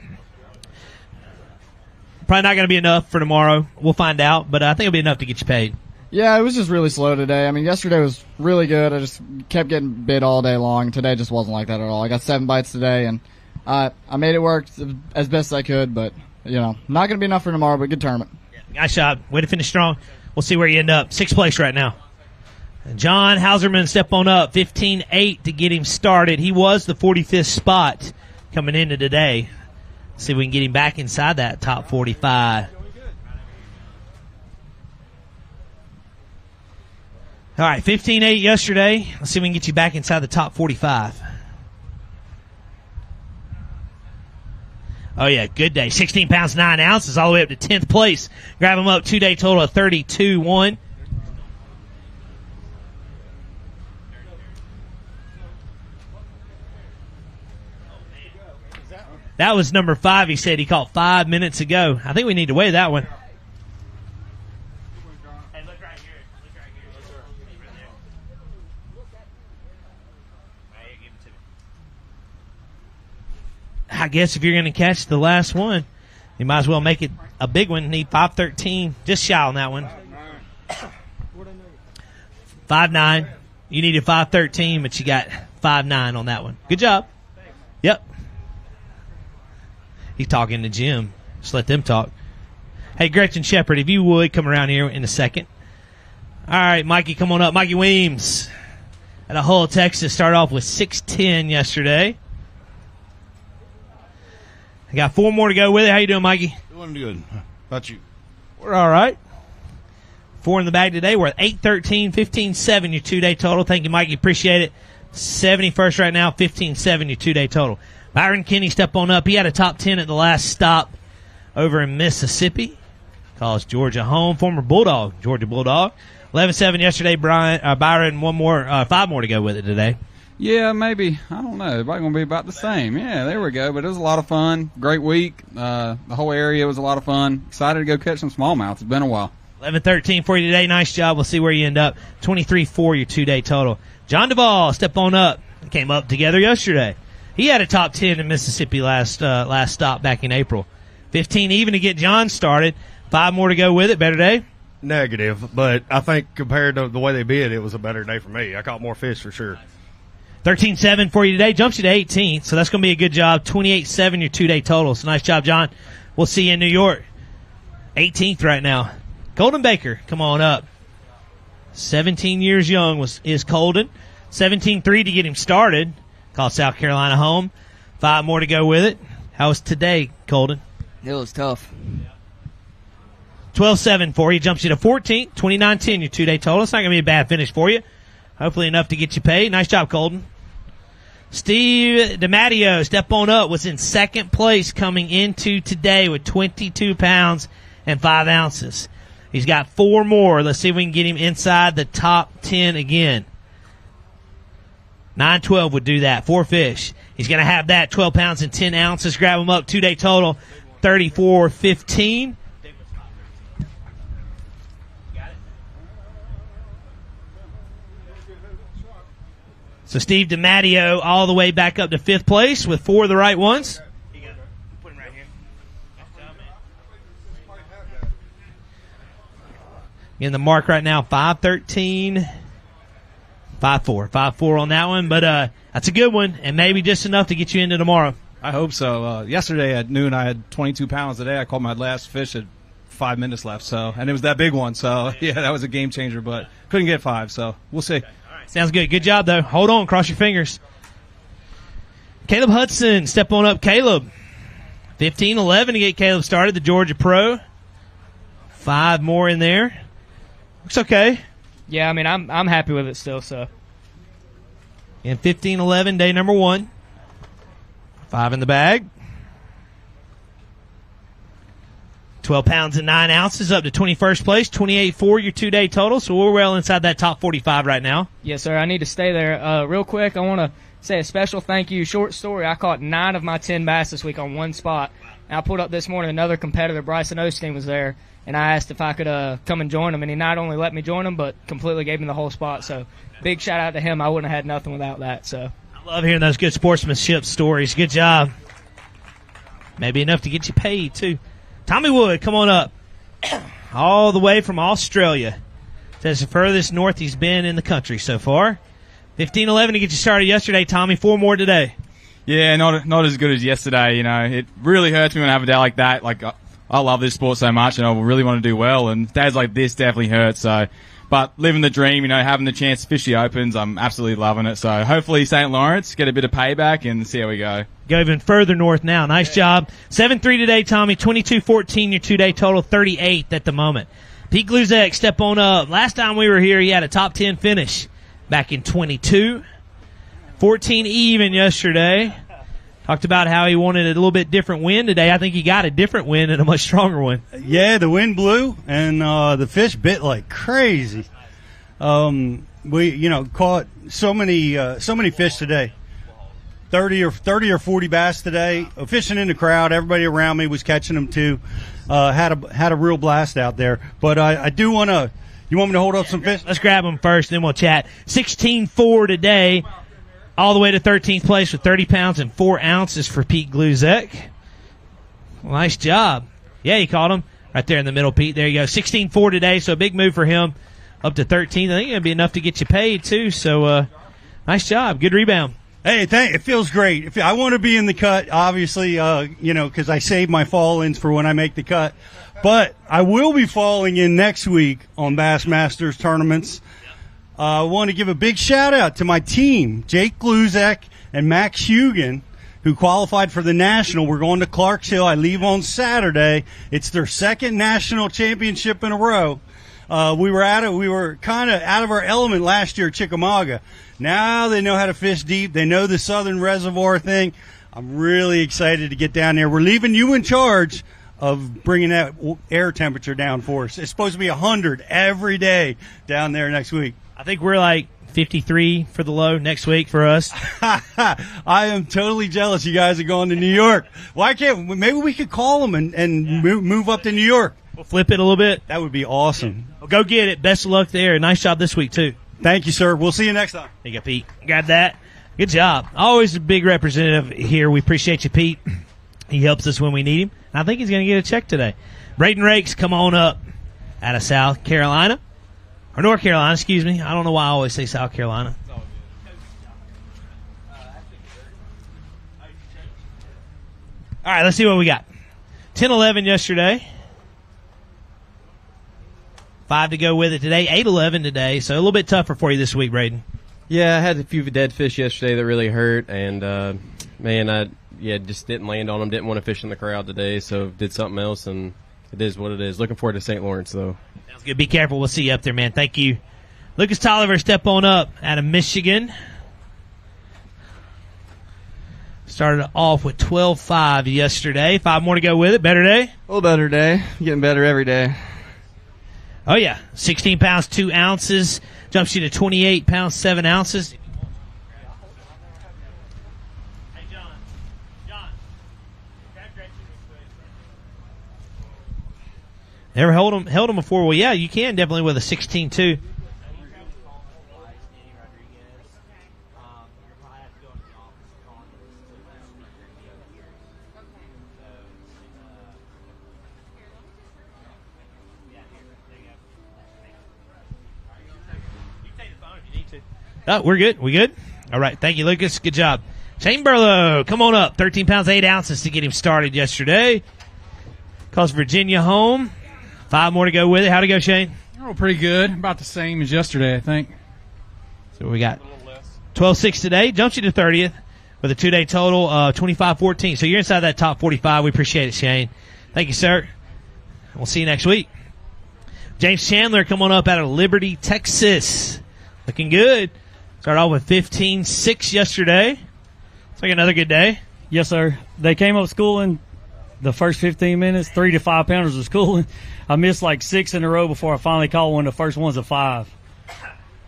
Probably not going to be enough for tomorrow. We'll find out, but I think it'll be enough to get you paid. Yeah, it was just really slow today. I mean, yesterday was really good. I just kept getting bit all day long. Today just wasn't like that at all. I got 7 bites today, and I made it work as best I could, but, not going to be enough for tomorrow, but good tournament. Nice job. Way to finish strong. We'll see where you end up. 6th place right now. John Hauserman, step on up. 15-8 to get him started. He was the 45th spot coming into today. See if we can get him back inside that top 45. All right, 15-8 yesterday. Let's see if we can get you back inside the top 45. Oh, yeah, good day. 16 pounds, 9 ounces, all the way up to 10th place. Grab him up, 2-day total of 32-1. That was number 5, he said he caught 5 minutes ago. I think we need to weigh that one. Hey, look right here. Look right here. Right there. Right here, give it to me. I guess if you're going to catch the last one, you might as well make it a big one. Need 513, just shy on that one. 5'9", You needed 513, but you got 5.9 on that one. Good job. Yep. He's talking to Jim. Just let them talk. Hey, Gretchen Shepard, if you would, come around here in a second. All right, Mikey, come on up. Mikey Weems at a Hull, Texas. Started off with 610 yesterday. I got 4 more to go with it. How you doing, Mikey? Doing good. How about you? We're all right. 4 in the bag today. We're at 813, 15.7 your 2-day total. Thank you, Mikey. Appreciate it. 71st right now, 15.7 your 2-day total. Byron Kinney, step on up. He had a top 10 at the last stop over in Mississippi. Calls Georgia home. Former Bulldog, Georgia Bulldog. 11-7 yesterday, Byron. 5 more to go with it today. Yeah, maybe. I don't know. Everybody going to be about the same. Yeah, there we go. But it was a lot of fun. Great week. The whole area was a lot of fun. Excited to go catch some smallmouth. It's been a while. 11-13 for you today. Nice job. We'll see where you end up. 23-4 your 2-day total. John Duvall, step on up. Came up together yesterday. He had a top 10 in Mississippi last stop back in April. 15 even to get John started. 5 more to go with it. Better day? Negative, but I think compared to the way they bid, it was a better day for me. I caught more fish for sure. 13-7 for you today. Jumps you to 18th, so that's going to be a good job. 28-7 your 2-day total. So nice job, John. We'll see you in New York. 18th right now. Colden Baker, come on up. 17 years young is Colden. 17-3 to get him started. Call South Carolina home. 5 more to go with it. How was today, Colden? It was tough. 12-7 for you. Jumps you to 14th. 29-10 your 2-day total. It's not going to be a bad finish for you. Hopefully enough to get you paid. Nice job, Colden. Steve DiMatteo, step on up, was in second place coming into today with 22 pounds and 5 ounces. He's got 4 more. Let's see if we can get him inside the top 10 again. 9-12 would do that. 4 fish. He's going to have that 12 pounds and 10 ounces. Grab him up. 2-day total, 34-15. So Steve DiMatteo all the way back up to 5th place with 4 of the right ones. In the mark right now, 5-13, 5-4. 5-4 on that one, but that's a good one, and maybe just enough to get you into tomorrow. I hope so. Yesterday at noon, I had 22 pounds. Today, I caught my last fish at 5 minutes left, and it was that big one. So, yeah, that was a game changer, but couldn't get 5, so we'll see. Sounds good. Good job, though. Hold on. Cross your fingers. Caleb Hudson. Step on up, Caleb. 15-11 to get Caleb started, the Georgia Pro. 5 more in there. Looks okay. Yeah, I mean, I'm happy with it still, so. And 15-11, day number 1. 5 in the bag. 12 pounds and 9 ounces up to 21st place. 28-4 your 2-day total, so we're well inside that top 45 right now. Yes, sir. I need to stay there. Real quick, I want to say a special thank you. Short story, I caught 9 of my 10 bass this week on one spot. And I pulled up this morning, another competitor, Bryson Osteen, was there, and I asked if I could come and join him, and he not only let me join him, but completely gave me the whole spot. So big shout out to him. I wouldn't have had nothing without that. So I love hearing those good sportsmanship stories. Good job. Maybe enough to get you paid, too. Tommy Wood, come on up. All the way from Australia. That's the furthest north he's been in the country so far. 15-11 to get you started yesterday, Tommy. 4 more today. Yeah, not as good as yesterday. You know, it really hurts me when I have a day like that. Like, I love this sport so much, and I really want to do well. And days like this definitely hurt. So, but living the dream, you know, having the chance to fish the opens, I'm absolutely loving it. So hopefully St. Lawrence get a bit of payback and see how we go. Go even further north now. Nice job. 7-3 today, Tommy. 22-14 your 2-day total. 38th at the moment. Pete Gluzek, step on up. Last time we were here, he had a top 10 finish back in 22. 14 even yesterday. Talked about how he wanted a little bit different wind today. I think he got a different wind and a much stronger one. Yeah, the wind blew and the fish bit like crazy. We caught so many fish today. 30 or 40 bass today. Fishing in the crowd, everybody around me was catching them too. Had a real blast out there. But I do want to. You want me to hold up some fish? Let's grab them first, then we'll chat. 16-4 today. All the way to 13th place with 30 pounds and 4 ounces for Pete Gluzek. Well, nice job. Yeah, he caught him right there in the middle, Pete. There you go. 16-4 today, so a big move for him. up to 13. I think it'll be enough to get you paid too. So nice job, good rebound. Hey, it feels great. I want to be in the cut, obviously, because I save my fall-ins for when I make the cut. But I will be falling in next week on Bassmasters tournaments. I want to give a big shout-out to my team, Jake Gluzek and Max Hugan, who qualified for the National. We're going to Clarksville. I leave on Saturday. It's their second national championship in a row. We were kind of out of our element last year at Chickamauga. Now they know how to fish deep. They know the Southern Reservoir thing. I'm really excited to get down there. We're leaving you in charge of bringing that air temperature down for us. It's supposed to be 100 every day down there next week. I think we're like 53 for the low next week for us. I am totally jealous you guys are going to New York. Maybe we could call them and move up to New York. We'll flip it a little bit. That would be awesome. Well, go get it. Best of luck there. Nice job this week, too. Thank you, sir. We'll see you next time. There you go, Pete. Got that. Good job. Always a big representative here. We appreciate you, Pete. He helps us when we need him. I think he's going to get a check today. Braden Rakes, come on up out of South Carolina. Or North Carolina, excuse me. I don't know why I always say South Carolina. All right, let's see what we got. 10-11 yesterday. 5 to go with it today. 8-11 today, so a little bit tougher for you this week, Braden. Yeah, I had a few dead fish yesterday that really hurt, and, I just didn't land on them. Didn't want to fish in the crowd today, so did something else, and it is what it is. Looking forward to St. Lawrence, though. Sounds good. Be careful. We'll see you up there, man. Thank you. Lucas Tolliver, step on up out of Michigan. Started off with 12.5 yesterday. 5 more to go with it. Better day? A little better day. Getting better every day. Oh, yeah. 16 pounds, 2 ounces. Jumps you to 28 pounds, 7 ounces. Never held them before. Well, yeah, you can definitely with a 16-2. Oh, we're good. We good? All right. Thank you, Lucas. Good job. Shane Burlow, come on up. 13 pounds, 8 ounces to get him started yesterday. Calls Virginia home. 5 more to go with it. How'd it go, Shane? Oh, pretty good. About the same as yesterday, I think. So we got 12.6 today. Jumps you to 30th with a 2-day total of 25.14. So you're inside that top 45. We appreciate it, Shane. Thank you, sir. We'll see you next week. James Chandler, come on up out of Liberty, Texas. Looking good. Started off with 15.6 yesterday. It's like another good day. Yes, sir. They came up schooling the first 15 minutes, 3 to 5 pounders of schooling. I missed like 6 in a row before I finally caught one. The first one's a 5.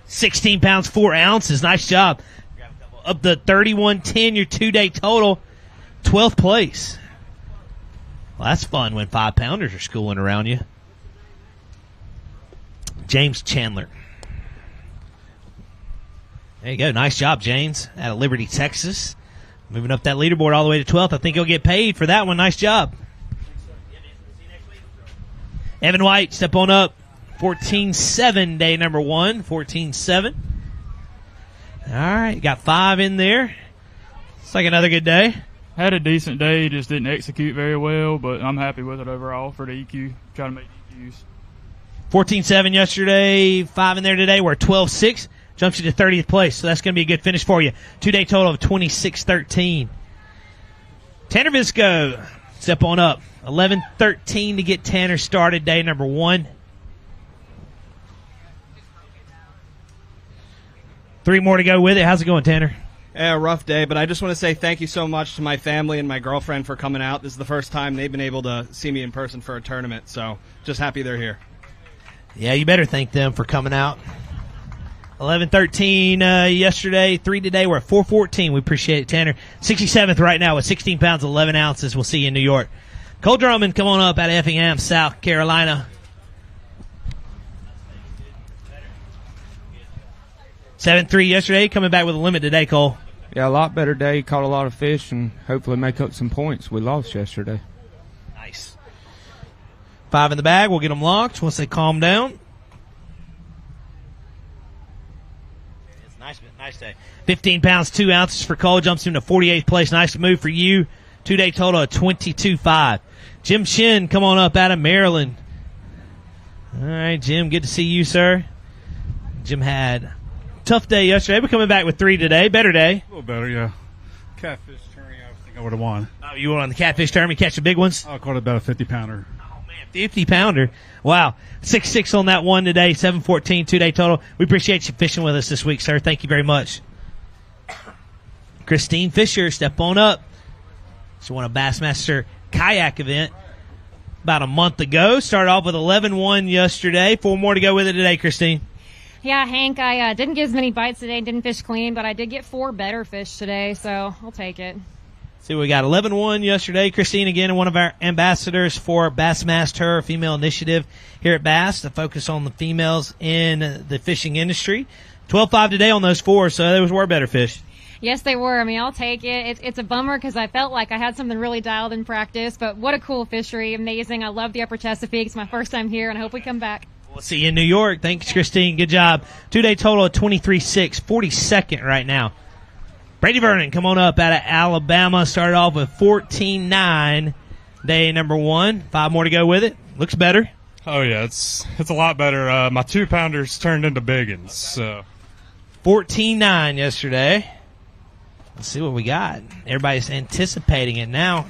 16 pounds, 4 ounces. Nice job. Up to 31.10, your 2-day total. 12th place. Well, that's fun when 5-pounders are schooling around you. James Chandler. There you go. Nice job, James, out of Liberty, Texas. Moving up that leaderboard all the way to 12th. I think he'll get paid for that one. Nice job. Evan White, step on up. 14.7, day number 1. 14.7. All right. Got 5 in there. It's like another good day. Had a decent day. Just didn't execute very well, but I'm happy with it overall for the EQ. Try to make EQs. 14.7 yesterday. 5 in there today. We're 12.6. Jumps you to 30th place, so that's going to be a good finish for you. 2-day total of 26.13. Tanner Visco, step on up. 11.13 to get Tanner started, day number 1. 3 more to go with it. How's it going, Tanner? Yeah, rough day, but I just want to say thank you so much to my family and my girlfriend for coming out. This is the first time they've been able to see me in person for a tournament, so just happy they're here. Yeah, you better thank them for coming out. 11.13 yesterday, 3 today. We're at 4.14. We appreciate it, Tanner. 67th right now with 16 pounds, 11 ounces. We'll see you in New York. Cole Drummond, come on up out of Effingham, South Carolina. 7.3 yesterday, coming back with a limit today, Cole. Yeah, a lot better day. Caught a lot of fish and hopefully make up some points. We lost yesterday. Nice. 5 in the bag. We'll get them locked once they calm down. Nice day. 15 pounds, 2 ounces for Cole. Jumps into 48th place. Nice move for you. 2-day total of 22.5. Jim Shin, come on up out of Maryland. All right, Jim, good to see you, sir. Jim had a tough day yesterday, but coming back with 3 today. Better day. A little better, yeah. Catfish tourney, I think I would have won. Oh, you went on the catfish tournament, catch the big ones? I caught about a 50-pounder. 50-pounder. Wow. 6-6 on that one today, 7-14, 2-day total. We appreciate you fishing with us this week, sir. Thank you very much. Christine Fisher, step on up. She won a Bassmaster kayak event about a month ago. Started off with 11-1 yesterday. 4 more to go with it today, Christine. Yeah, Hank, I didn't get as many bites today, didn't fish clean, but I did get 4 better fish today, so I'll take it. See, we got 11-1 yesterday. Christine, again, one of our ambassadors for Bassmaster, female initiative here at Bass to focus on the females in the fishing industry. 12-5 today on those 4, so those were better fish. Yes, they were. I mean, I'll take it. It's a bummer because I felt like I had something really dialed in practice, but what a cool fishery. Amazing. I love the Upper Chesapeake. It's my first time here, and I hope we come back. We'll see you in New York. Thanks, Christine. Good job. 2-day total of 23.6, 42nd right now. Brady Vernon, come on up out of Alabama. Started off with 14.9, day number 1. 5 more to go with it. Looks better. Oh, yeah, it's a lot better. My 2-pounders turned into big ones. So 14.9 yesterday. Let's see what we got. Everybody's anticipating it now.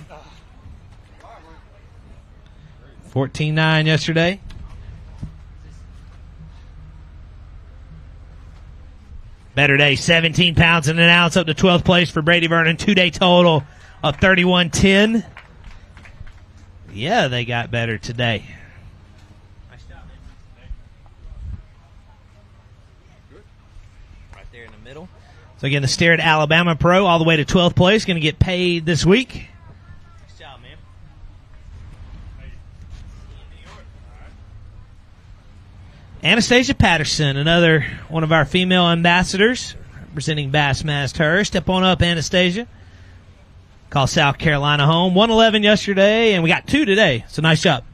14.9 yesterday. Better day, 17 pounds and an ounce up to 12th place for Brady Vernon. 2-day total of 31.10. Yeah, they got better today. Nice job, man. Right there in the middle. So again, the Steered Alabama Pro all the way to 12th place. Going to get paid this week. Nice job, man. Anastasia Patterson, another one of our female ambassadors, representing Bassmaster. Step on up, Anastasia. Call South Carolina home. 111 yesterday, and we got 2 today. So nice job.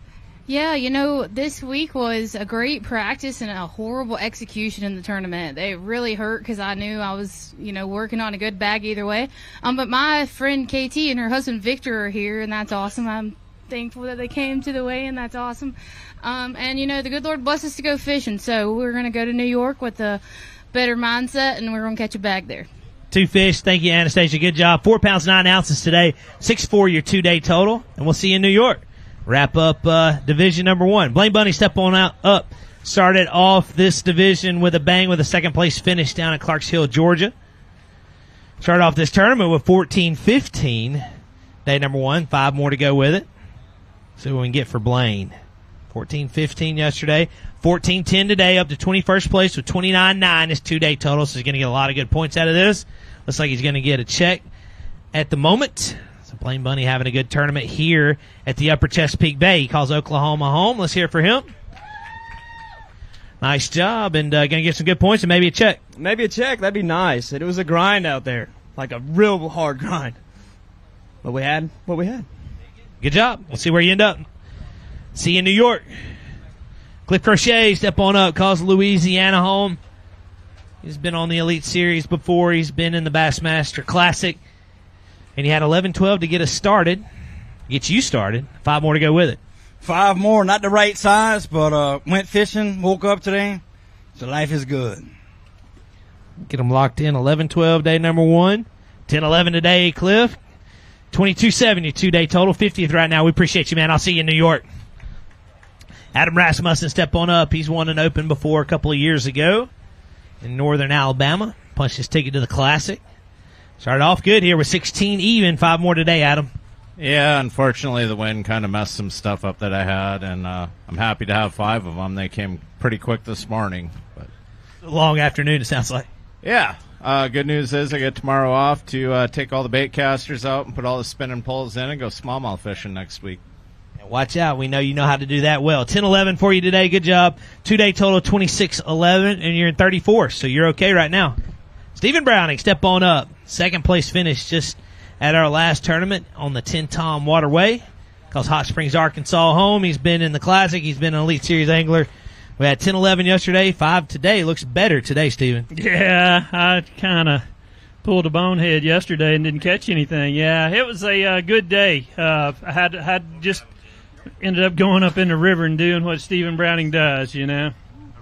Yeah, this week was a great practice and a horrible execution in the tournament. It really hurt because I knew I was, working on a good bag either way. But my friend KT and her husband Victor are here, and that's awesome. I'm thankful that they came to the weigh, and that's awesome. And the good Lord blessed us to go fishing, so we're going to go to New York with a better mindset, and we're going to catch a bag there. 2 fish. Thank you, Anastasia. Good job. 4 pounds, 9 ounces today. 6'4", your 2-day total, and we'll see you in New York. Wrap up division number 1. Blaine Bunny, step on up. Started off this division with a bang with a second-place finish down at Clarks Hill, Georgia. Started off this tournament with 14-15. Day number 1. 5 more to go with it. See what we can get for Blaine. 14-15 yesterday. 14-10 today, up to 21st place with 29.9 his 2-day total. So he's going to get a lot of good points out of this. Looks like he's going to get a check at the moment. So Blaine Bunny having a good tournament here at the Upper Chesapeake Bay. He calls Oklahoma home. Let's hear it for him. Nice job, and going to get some good points and maybe a check. Maybe a check. That'd be nice. It was a grind out there, like a real hard grind. But we had what we had. Good job. We'll see where you end up. See you in New York. Cliff Crochet, step on up, calls Louisiana home. He's been on the Elite Series before. He's been in the Bassmaster Classic. And he had 11-12 to get us started. Get you started. 5 more to go with it. 5 more, not the right size, but went fishing, woke up today, so life is good. Get them locked in. 11-12, day number 1. 10-11 today, Cliff. 22.7, your 2-day total. 50th right now. We appreciate you, man. I'll see you in New York. Adam Rasmussen, step on up. He's won an Open before a couple of years ago in northern Alabama. Punched his ticket to the Classic. Started off good here with 16 even. 5 more today, Adam. Yeah, unfortunately the wind kind of messed some stuff up that I had, and I'm happy to have 5 of them. They came pretty quick this morning. But a long afternoon, it sounds like. Yeah. Good news is I get tomorrow off to take all the bait casters out and put all the spinning poles in and go smallmouth fishing next week. Watch out. We know you know how to do that well. 10-11 for you today. Good job. 2-day total 26-11, and you're in 34th, so you're okay right now. Stephen Browning, step on up. Second place finish just at our last tournament on the 10 Tom Waterway. Calls Hot Springs, Arkansas home. He's been in the Classic. He's been an Elite Series angler We had 10-11 yesterday, 5 today. Looks better today, Steven. Yeah, I kind of pulled a bonehead yesterday and didn't catch anything. Yeah, it was a good day. I had just ended up going up in the river and doing what Stephen Browning does, you know.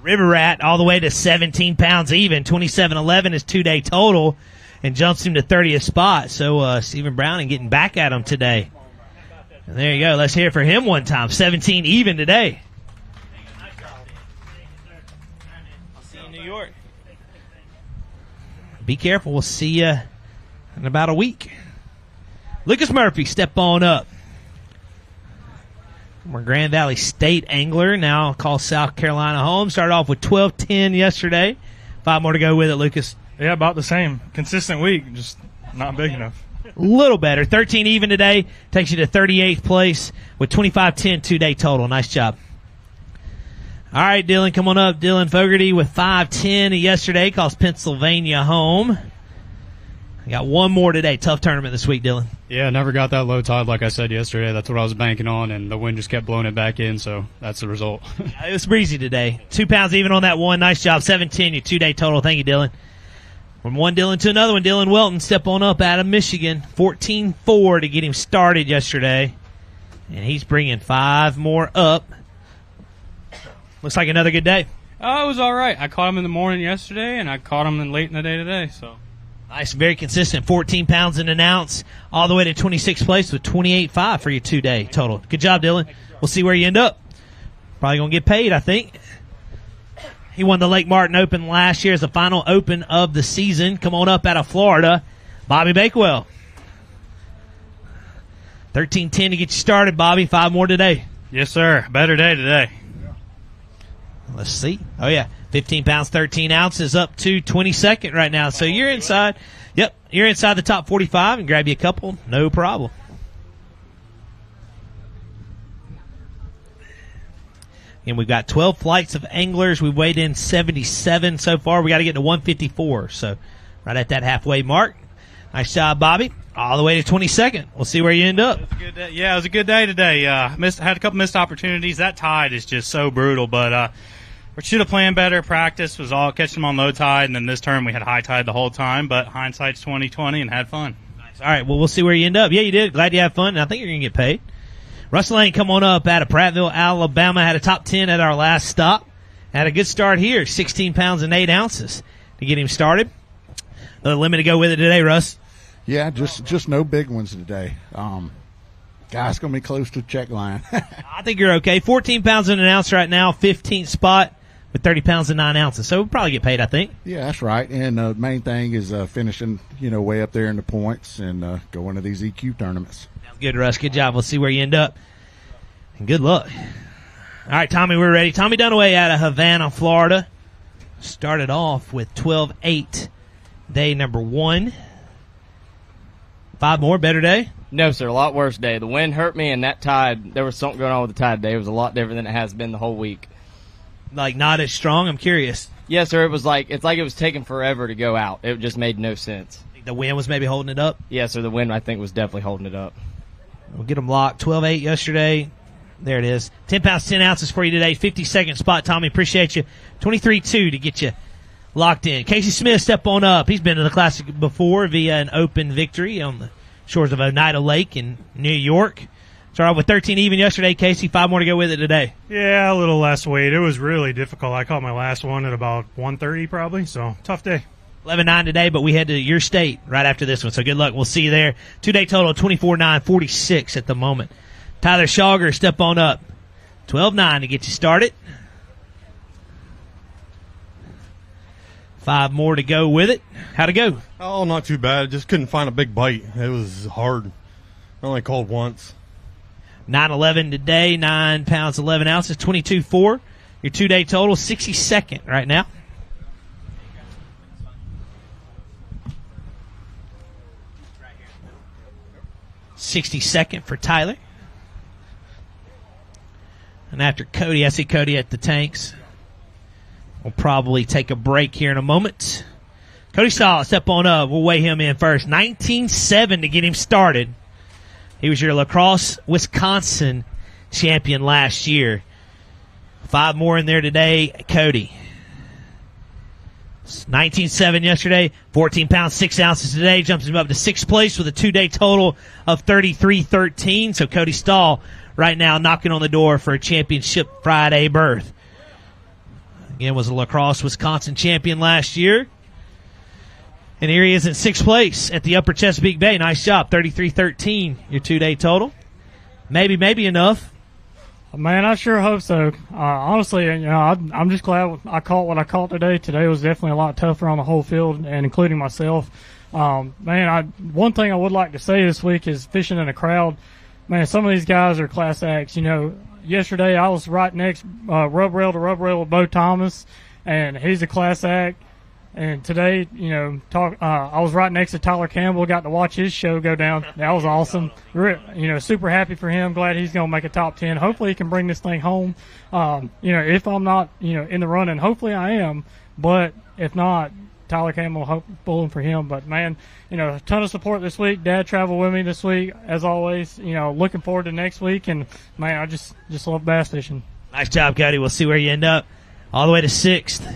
River Rat all the way to 17 pounds even. 27-11 is 2-day total and jumps him to 30th spot. So Stephen Browning getting back at him today. And there you go. Let's hear it for him one time. 17 even today. I'll see you in New York. Be careful. We'll see you in about a week. Lucas Murphy, step on up. We're Grand Valley State angler. Now call South Carolina home. Started off with 12-10 yesterday. 5 more to go with it, Lucas. Yeah, about the same. Consistent week, just not big enough. A little better. 13 even today. Takes you to 38th place with 25-10 2-day total. Nice job. All right, Dylan, come on up. Dylan Fogarty with 5-10 yesterday. Calls Pennsylvania home. I got one more today. Tough tournament this week, Dylan. Yeah, never got that low tide like I said yesterday. That's what I was banking on, and the wind just kept blowing it back in, so that's the result. It was breezy today. 2 pounds even on that one. Nice job. 7-10, your 2-day total. Thank you, Dylan. From one Dylan to another one, Dylan Welton, step on up out of Michigan. 14-4 to get him started yesterday. And he's bringing 5 more up. Looks like another good day. Oh, it was all right. I caught him in the morning yesterday, and I caught him late in the day today. So nice, very consistent. 14 pounds and an ounce, all the way to 26th place with 28.5 for your 2-day total. Good job, Dylan. We'll see where you end up. Probably going to get paid, I think. He won the Lake Martin Open last year as the final Open of the season. Come on up out of Florida, Bobby Bakewell. 13-10 to get you started, Bobby. 5 more today. yes, sir. Better day today. Let's see. Oh, yeah. 15 pounds, 13 ounces, up to 22nd right now. So you're inside. Yep, you're inside the top 45 and grab you a couple. No problem. And we've got 12 flights of anglers. We've weighed in 77 so far. We got to get to 154. So right at that halfway mark. Nice job, Bobby. All the way to 22nd. We'll see where you end up. It was a good day today. Had a couple missed opportunities. That tide is just so brutal, but we should have planned better. Practice was all catching them on low tide, and then this term we had high tide the whole time, but hindsight's 20/20 and had fun. Nice. All right, well, we'll see where you end up. Yeah, you did. Glad you had fun, and I think you're going to get paid. Russ Lane, come on up out of Prattville, Alabama. Had a top 10 at our last stop. Had a good start here, 16 pounds and 8 ounces to get him started. Another limit to go with it today, Russ. Yeah, just no big ones today. Guy's going to be close to the check line. I think you're okay. 14 pounds and an ounce right now, 15th spot with 30 pounds and 9 ounces. So we'll probably get paid, I think. Yeah, that's right. And the main thing is finishing, way up there in the points and going to these EQ tournaments. Sounds good, Russ. Good job. We'll see where you end up. And good luck. All right, Tommy, we're ready. Tommy Dunaway out of Havana, Florida. Started off with 12-8, day number 1. 5 more, better day? No, sir, a lot worse day. The wind hurt me, and that tide, there was something going on with the tide today. It was a lot different than it has been the whole week. Like not as strong? I'm curious. Yes, sir. It's like it was taking forever to go out. It just made no sense. The wind was maybe holding it up? Yes, sir. The wind, I think, was definitely holding it up. We'll get them locked. 12-8 yesterday. There it is. 10 pounds, 10 ounces for you today. 52nd spot, Tommy. Appreciate you. 23-2 to get you locked in. Casey Smith, step on up. He's been to the Classic before via an Open victory on the shores of Oneida Lake in New York. Started off with 13 even yesterday, Casey. 5 more to go with it today. Yeah, a little less weight. It was really difficult. I caught my last one at about 130 probably, so tough day. 11-9 today, but we head to your state right after this one, so good luck. We'll see you there. 2-day total, 24-9, 46 at the moment. Tyler Schauger, step on up. 12-9 to get you started. 5 more to go with it. How'd it go? Oh, not too bad. Just couldn't find a big bite. It was hard. I only called once. 9-11 today, 9 pounds, 11 ounces, 22-4. Your 2-day total, 62nd right now. .62 for Tyler. And after Cody, I see Cody at the tanks. We'll probably take a break here in a moment. Cody Saw, step on up. We'll weigh him in first. 19-7 to get him started. He was your La Crosse, Wisconsin champion last year. 5 more in there today. Cody. 19.7 yesterday, 14 pounds, 6 ounces today. Jumps him up to 6th place with a 2-day total of 33.13. So Cody Stahl right now knocking on the door for a championship Friday berth. Again, was a lacrosse Wisconsin champion last year. And here he is in 6th place at the Upper Chesapeake Bay. Nice job. 33.13, your 2-day total. Maybe enough. Man, I sure hope so. Honestly, I'm just glad I caught what I caught today. Today was definitely a lot tougher on the whole field, and including myself. One thing I would like to say this week is fishing in a crowd. Man, some of these guys are class acts. Yesterday I was right next rub rail to rub rail with Bo Thomas, and he's a class act. And today, I was right next to Tyler Campbell, got to watch his show go down. That was awesome. Super happy for him. Glad he's going to make a top 10. Hopefully he can bring this thing home. If I'm not, in the running, hopefully I am. But if not, Tyler Campbell, pulling for him. But man, a ton of support this week. Dad traveled with me this week, as always. Looking forward to next week. And man, I just love bass fishing. Nice job, Cody. We'll see where you end up. All the way to 6th.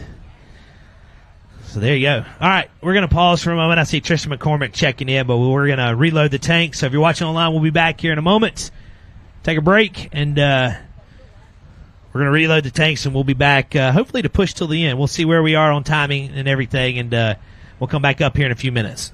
So there you go. All right, we're going to pause for a moment. I see Tristan McCormick checking in, but we're going to reload the tank. So if you're watching online, we'll be back here in a moment. Take a break, and we're going to reload the tanks, and we'll be back hopefully to push till the end. We'll see where we are on timing and everything, and we'll come back up here in a few minutes.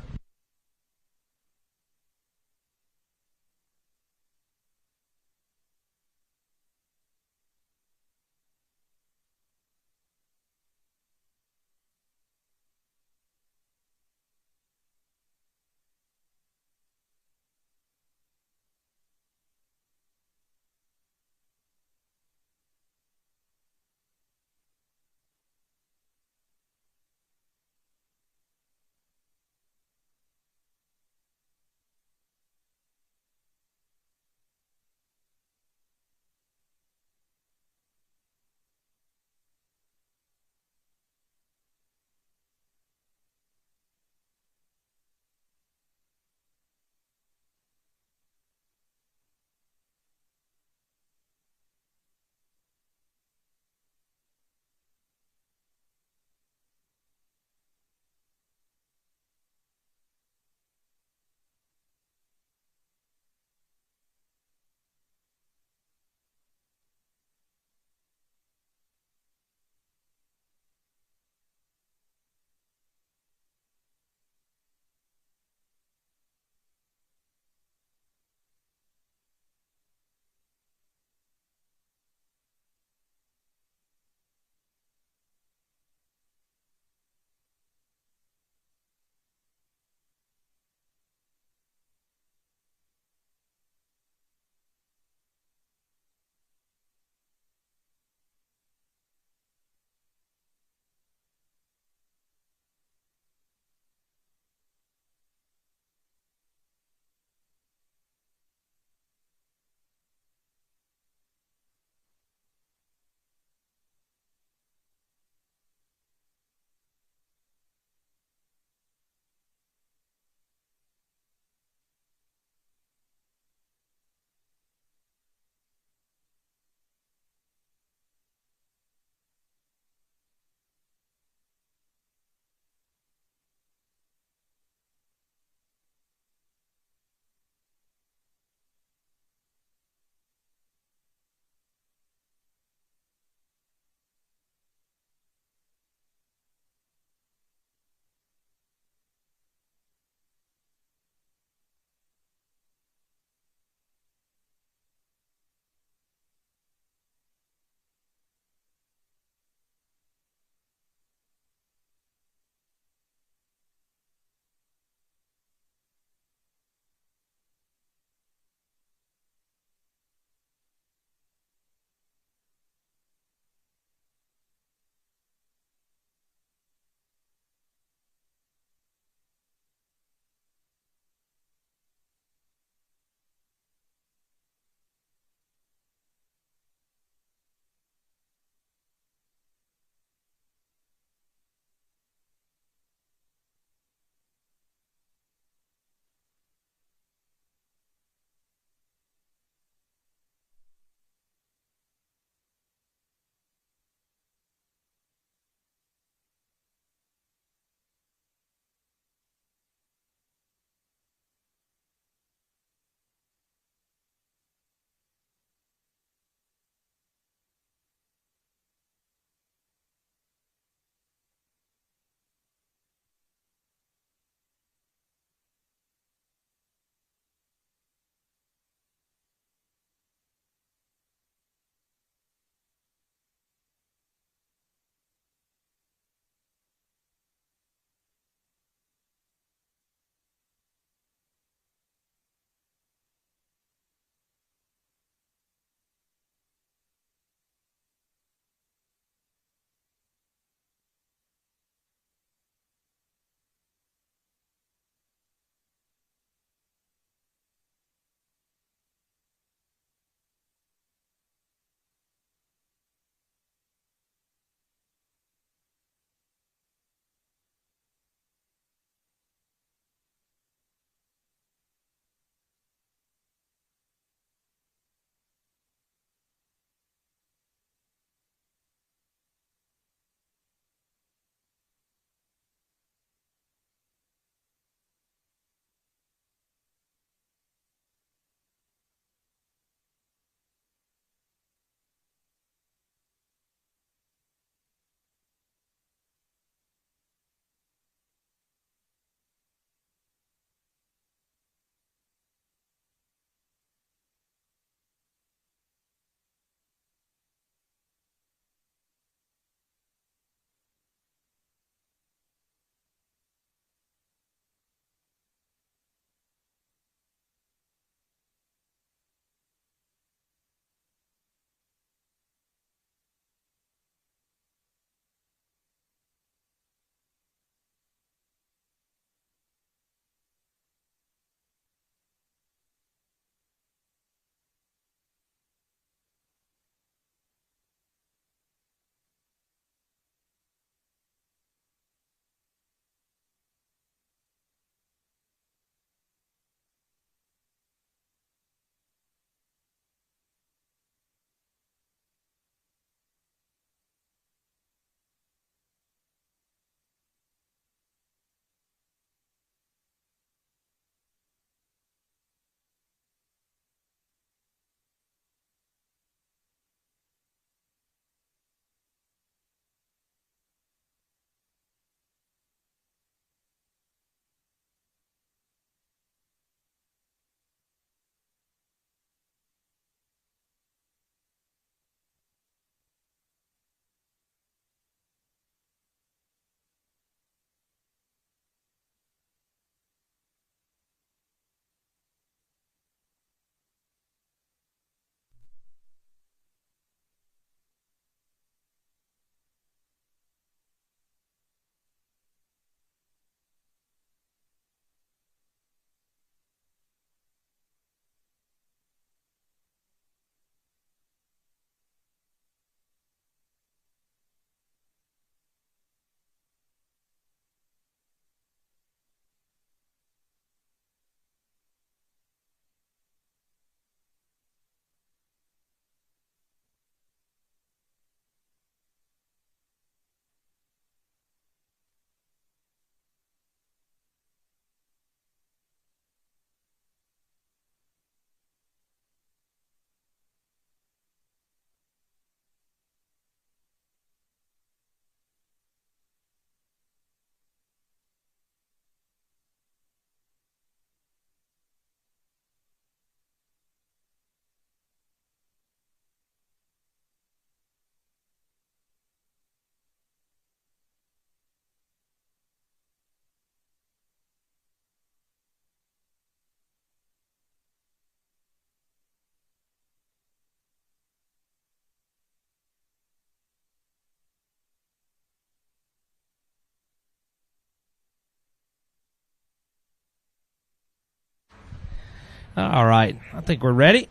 All right. I think we're ready.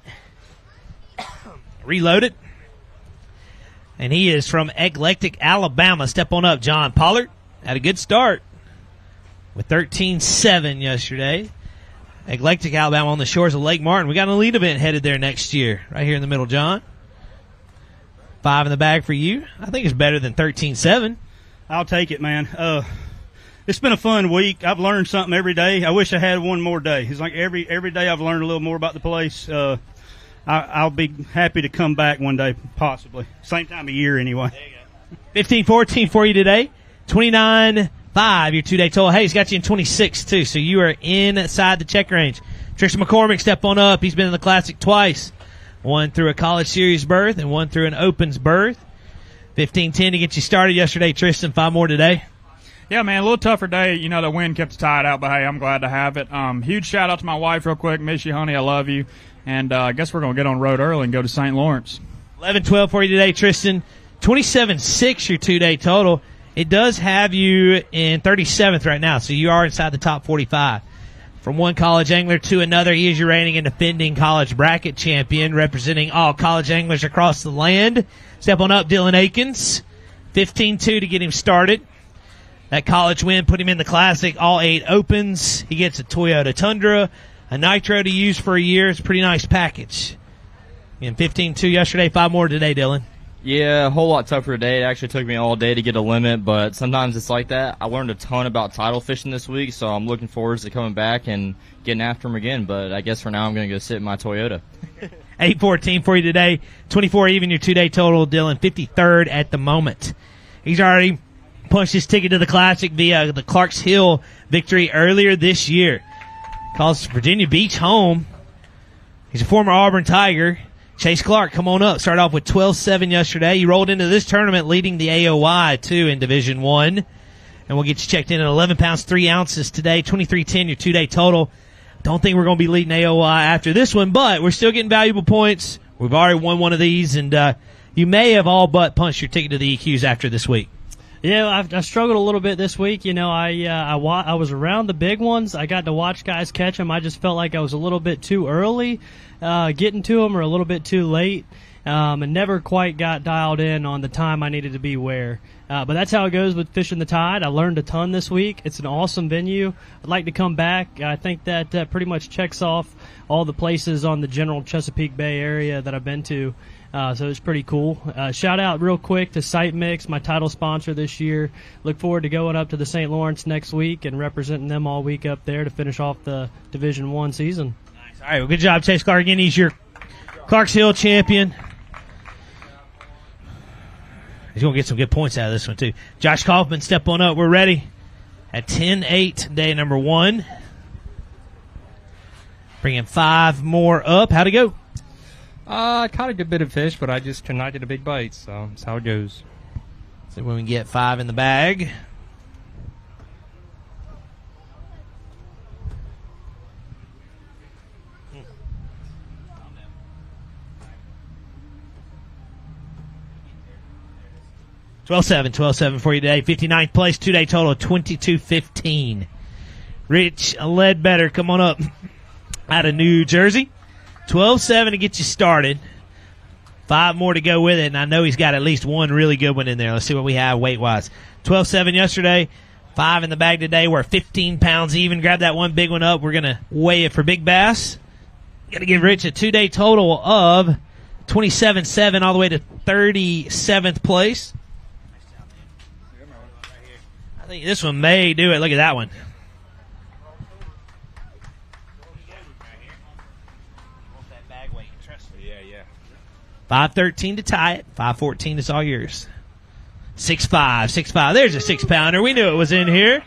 Reloaded. And he is from Eclectic, Alabama. Step on up, John Pollard. Had a good start with 13-7 yesterday. Eclectic, Alabama on the shores of Lake Martin. We got an elite event headed there next year. Right here in the middle, John. 5 in the bag for you. I think it's better than 13-7. I'll take it, man. It's been a fun week. I've learned something every day. I wish I had one more day. It's like every day I've learned a little more about the place. I'll be happy to come back one day, possibly. Same time of year, anyway. 15-14 for you today. 29-5, your 2-day total. Hey, he's got you in 26, too, so you are inside the check range. Tristan McCormick, step on up. He's been in the Classic twice. One through a College Series berth and one through an Opens berth. 15-10 to get you started yesterday, Tristan. 5 more today. Yeah, man, a little tougher day. You know, the wind kept the tide out, but hey, I'm glad to have it. Huge shout out to my wife real quick. Miss you, honey. I love you. And I guess we're going to get on the road early and go to St. Lawrence. 11-12 for you today, Tristan. 27-6 your 2-day total. It does have you in 37th right now, so you are inside the top 45. From one college angler to another, he is your reigning and defending college bracket champion, representing all college anglers across the land. Step on up, Dylan Akins. 15-2 to get him started. That college win put him in the Classic, all 8 Opens. He gets a Toyota Tundra, a Nitro to use for a year. It's a pretty nice package. And 15-2 yesterday, 5 more today, Dylan. Yeah, a whole lot tougher today. It actually took me all day to get a limit, but sometimes it's like that. I learned a ton about tidal fishing this week, so I'm looking forward to coming back and getting after them again. But I guess for now I'm going to go sit in my Toyota. 8-14 for you today. 24 even your 2-day total, Dylan. 53rd at the moment. He's already punched his ticket to the Classic via the Clarks Hill victory earlier this year. Calls Virginia Beach home. He's a former Auburn Tiger. Chase Clark, come on up. Started off with 12-7 yesterday. You rolled into this tournament leading the AOY, too, in Division 1. And we'll get you checked in at 11 pounds, 3 ounces today. 23-10, your 2-day total. Don't think we're going to be leading AOY after this one, but we're still getting valuable points. We've already won one of these, and you may have all but punched your ticket to the EQs after this week. Yeah, I struggled a little bit this week. You know, I was around the big ones. I got to watch guys catch them. I just felt like I was a little bit too early getting to them, or a little bit too late, and never quite got dialed in on the time I needed to be where. But that's how it goes with Fishing the Tide. I learned a ton this week. It's an awesome venue. I'd like to come back. I think that pretty much checks off all the places on the general Chesapeake Bay area that I've been to. So it's pretty cool. Shout out real quick to Sight Mix, my title sponsor this year. Look forward to going up to the St. Lawrence next week and representing them all week up there to finish off the Division 1 season. Nice. All right, well, good job, Chase Clark. Again, he's your Clarks Hill champion. He's going to get some good points out of this one, too. Josh Kaufman, step on up. We're ready at 10-8, day number 1. Bringing 5 more up. How'd it go? I caught a good bit of fish, but I just could not get a big bite, so that's how it goes. So when we get 5 in the bag. $12-7 for you today. 59th place, 2-day total, 22-15. Rich Ledbetter, come on up out of New Jersey. 12-7 to get you started. 5 more to go with it, and I know he's got at least one really good one in there. Let's see what we have weight-wise. 12-7 yesterday, 5 in the bag today. We're 15 pounds even. Grab that one big one up. We're going to weigh it for Big Bass. Got to give Rich a 2-day total of 27-7 all the way to 37th place. I think this one may do it. Look at that one. 513 to tie it. 514 is all yours. 6'5". There's a 6-pounder. We knew it was in here.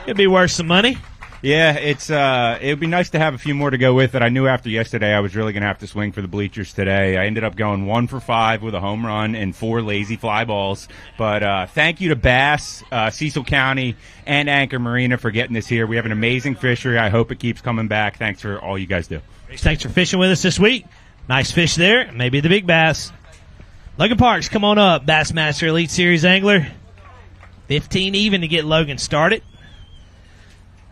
It'd be worth some money. Yeah, it would be nice to have a few more to go with it. I knew after yesterday I was really going to have to swing for the bleachers today. I ended up going 1 for 5 with a home run and 4 lazy fly balls. But thank you to Bass, Cecil County, and Anchor Marina for getting this here. We have an amazing fishery. I hope it keeps coming back. Thanks for all you guys do. Thanks for fishing with us this week. Nice fish there. Maybe the big bass. Logan Parks, come on up. Bassmaster Elite Series angler. 15 even to get Logan started.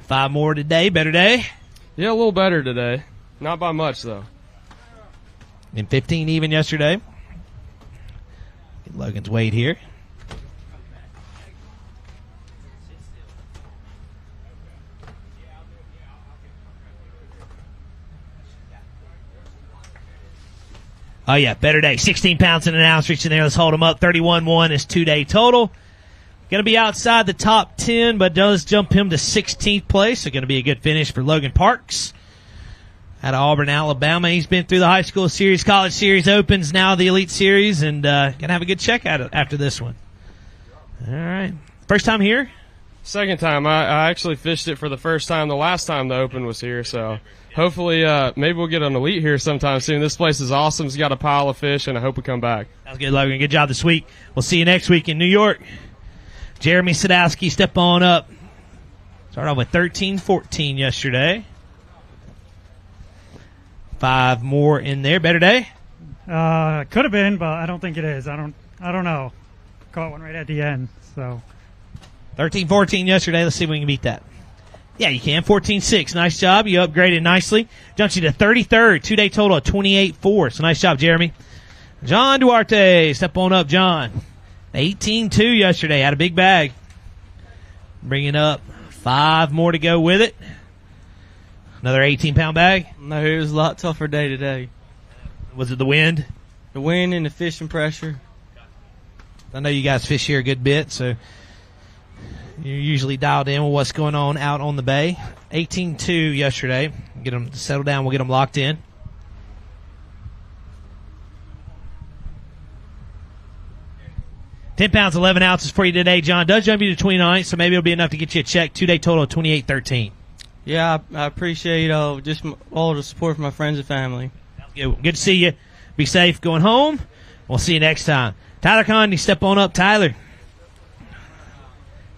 5 more today. Better day? Yeah, a little better today. Not by much, though. And 15 even yesterday. Get Logan's weight here. Oh, yeah, better day. 16 pounds and an ounce reaching there. Let's hold him up. 31-1 is 2-day total. Going to be outside the top 10, but does jump him to 16th place. So going to be a good finish for Logan Parks out of Auburn, Alabama. He's been through the high school series, college series, opens, now the elite series, and going to have a good check at it after this one. All right. First time here? Second time. I actually fished it for the first time the last time the Open was here, so hopefully maybe we'll get an elite here sometime soon. This place is awesome. It's got a pile of fish, and I hope we come back. Sounds good, Logan. Good job this week. We'll see you next week in New York. Jeremy Sadowski, step on up. Started off with 13-14 yesterday. 5 more in there. Better day? Could have been, but I don't think it is. I don't know. Caught one right at the end, so. 13-14 yesterday. Let's see if we can beat that. Yeah, you can. 14-6. Nice job. You upgraded nicely. Jumps you to 33rd. 2-day total of 28-4. So nice job, Jeremy. John Duarte. Step on up, John. 18-2 yesterday. Had a big bag. Bringing up 5 more to go with it. Another 18-pound bag. No, it was a lot tougher day today. Was it the wind? The wind and the fishing pressure. I know you guys fish here a good bit, so you're usually dialed in with what's going on out on the bay. 18-2 yesterday. Get them to settle down. We'll get them locked in. £10, 11 ounces for you today, John. Does jump you to 29th, so maybe it'll be enough to get you a check. 2-day total of 28-13. Yeah, I appreciate just all the support from my friends and family. Good to see you. Be safe going home. We'll see you next time. Tyler Condy, step on up, Tyler.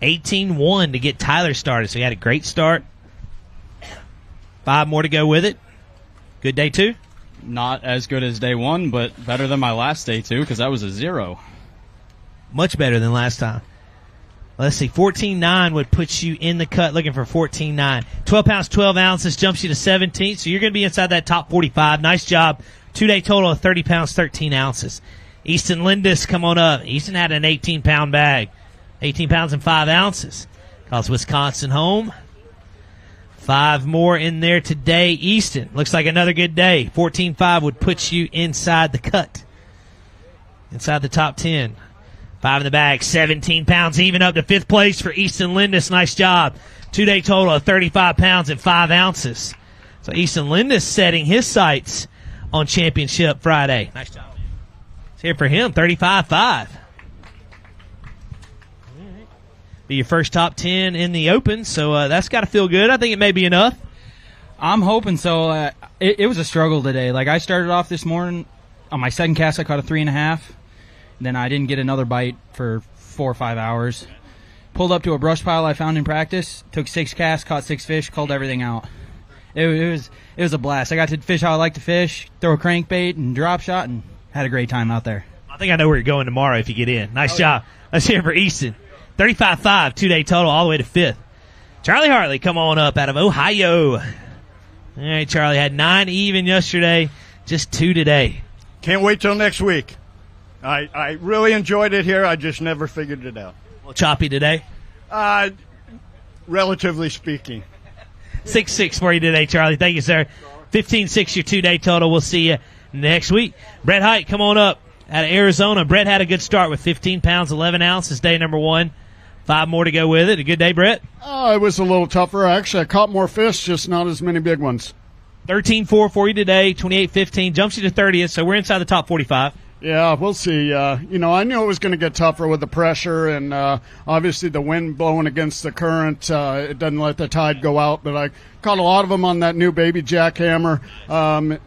18-1 to get Tyler started. So he had a great start. 5 more to go with it. Good day 2? Not as good as day 1, but better than my last day 2 because that was a 0. Much better than last time. Let's see. 14-9 would put you in the cut looking for 14-9. 12 pounds, 12 ounces jumps you to 17th. So you're going to be inside that top 45. Nice job. 2-day total of 30 pounds, 13 ounces. Easton Lindis, come on up. Easton had an 18-pound bag. 18 pounds and 5 ounces. Calls Wisconsin home. 5 more in there today. Easton, looks like another good day. 14-5 would put you inside the cut. Inside the top 10. 5 in the bag, 17 pounds, even up to 5th place for Easton Lindis. Nice job. 2-day total of 35 pounds and 5 ounces. So Easton Lindis setting his sights on Championship Friday. Nice job. It's here for him, 35-5. Be your first top 10 in the Open, so that's got to feel good. I think it may be enough. I'm hoping so. It was a struggle today. Like, I started off this morning, on my second cast I caught a 3.5. Then I didn't get another bite for 4 or 5 hours. Pulled up to a brush pile I found in practice, took 6 casts, caught 6 fish, culled everything out. It was a blast. I got to fish how I like to fish, throw a crankbait and drop shot, and had a great time out there. I think I know where you're going tomorrow if you get in. Nice job. Let's hear it for Easton. 35-5, 2-day total, all the way to 5th. Charlie Hartley, come on up out of Ohio. All right, Charlie had 9 even yesterday, just 2 today. Can't wait till next week. I really enjoyed it here. I just never figured it out. A little choppy today? Relatively speaking. 6-6 for you today, Charlie. Thank you, sir. 15-6 your 2-day total. We'll see you next week. Brett Height, come on up out of Arizona. Brett had a good start with 15 pounds, 11 ounces, day number 1. 5 more to go with it. A good day, Brett? It was a little tougher. Actually, I caught more fish, just not as many big ones. 13-4 for you today, 28-15. Jumps you to 30th, so we're inside the top 45. Yeah, we'll see. I knew it was going to get tougher with the pressure and obviously the wind blowing against the current. It doesn't let the tide go out, but I caught a lot of them on that new baby jackhammer.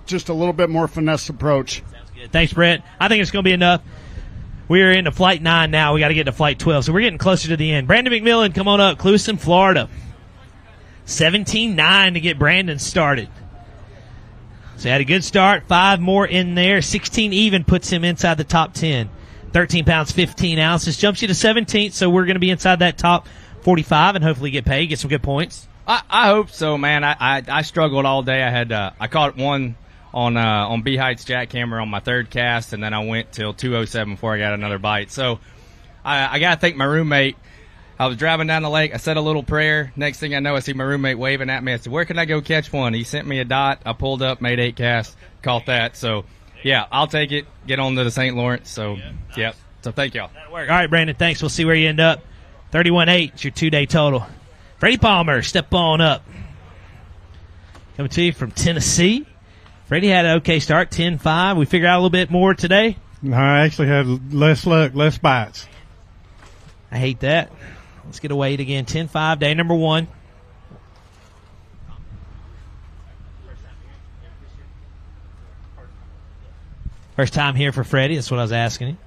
Just a little bit more finesse approach. Sounds good. Thanks, Brett. I think it's going to be enough. We are into Flight 9 now. We got to get to Flight 12, so we're getting closer to the end. Brandon McMillan, come on up. Clewiston, Florida. 17-9 to get Brandon started. So he had a good start. 5 more in there. 16 even puts him inside the top 10. 13 pounds, 15 ounces. Jumps you to 17th, so we're going to be inside that top 45 and hopefully get paid, get some good points. I hope so, man. I struggled all day. I caught one on B Heights jackhammer on my third cast, and then I went till 2:07 before I got another bite. So I got to thank my roommate. I was driving down the lake. I said a little prayer. Next thing I know, I see my roommate waving at me. I said, "Where can I go catch one?" He sent me a dot. I pulled up, made 8 casts, caught that. So, yeah, I'll take it. Get on to the St. Lawrence. So, yep. So, thank y'all. That'll work. All right, Brandon, thanks. We'll see where you end up. 31.8 is your 2-day total. Freddie Palmer, step on up. Coming to you from Tennessee. Freddie had an okay start, 10-5. We figured out a little bit more today. I actually had less luck, less bites. I hate that. Let's get a weight again. 10-5, day number 1. First time here for Freddie. That's what I was asking him.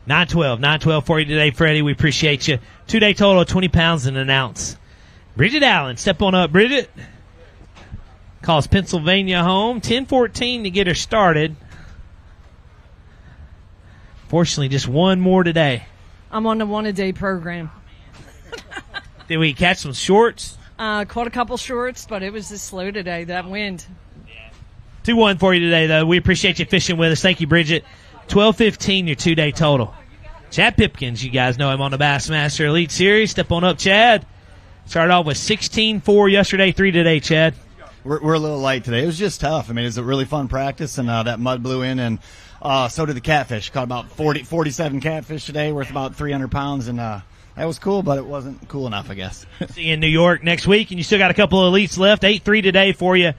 $9.12 for you today, Freddie. We appreciate you. 2-day total of 20 pounds and an ounce. Bridget Allen, step on up, Bridget. Calls Pennsylvania home. 10-14 to get her started. Fortunately, just one more today. I'm on the 1-a-day program. Did we catch some shorts? Caught a couple shorts, but it was just slow today, that wind. 2-1 for you today, though. We appreciate you fishing with us. Thank you, Bridget. 12-15, your 2-day total. Chad Pipkins, you guys know him on the Bassmaster Elite Series. Step on up, Chad. Started off with 16-4 yesterday, 3 today, Chad. We're a little light today. It was just tough. I mean, it was a really fun practice, and that mud blew in, and so did the catfish. Caught about 47 catfish today, worth about 300 pounds, and that was cool, but it wasn't cool enough, I guess. See you in New York next week, and you still got a couple of elites left. 8-3 today for you,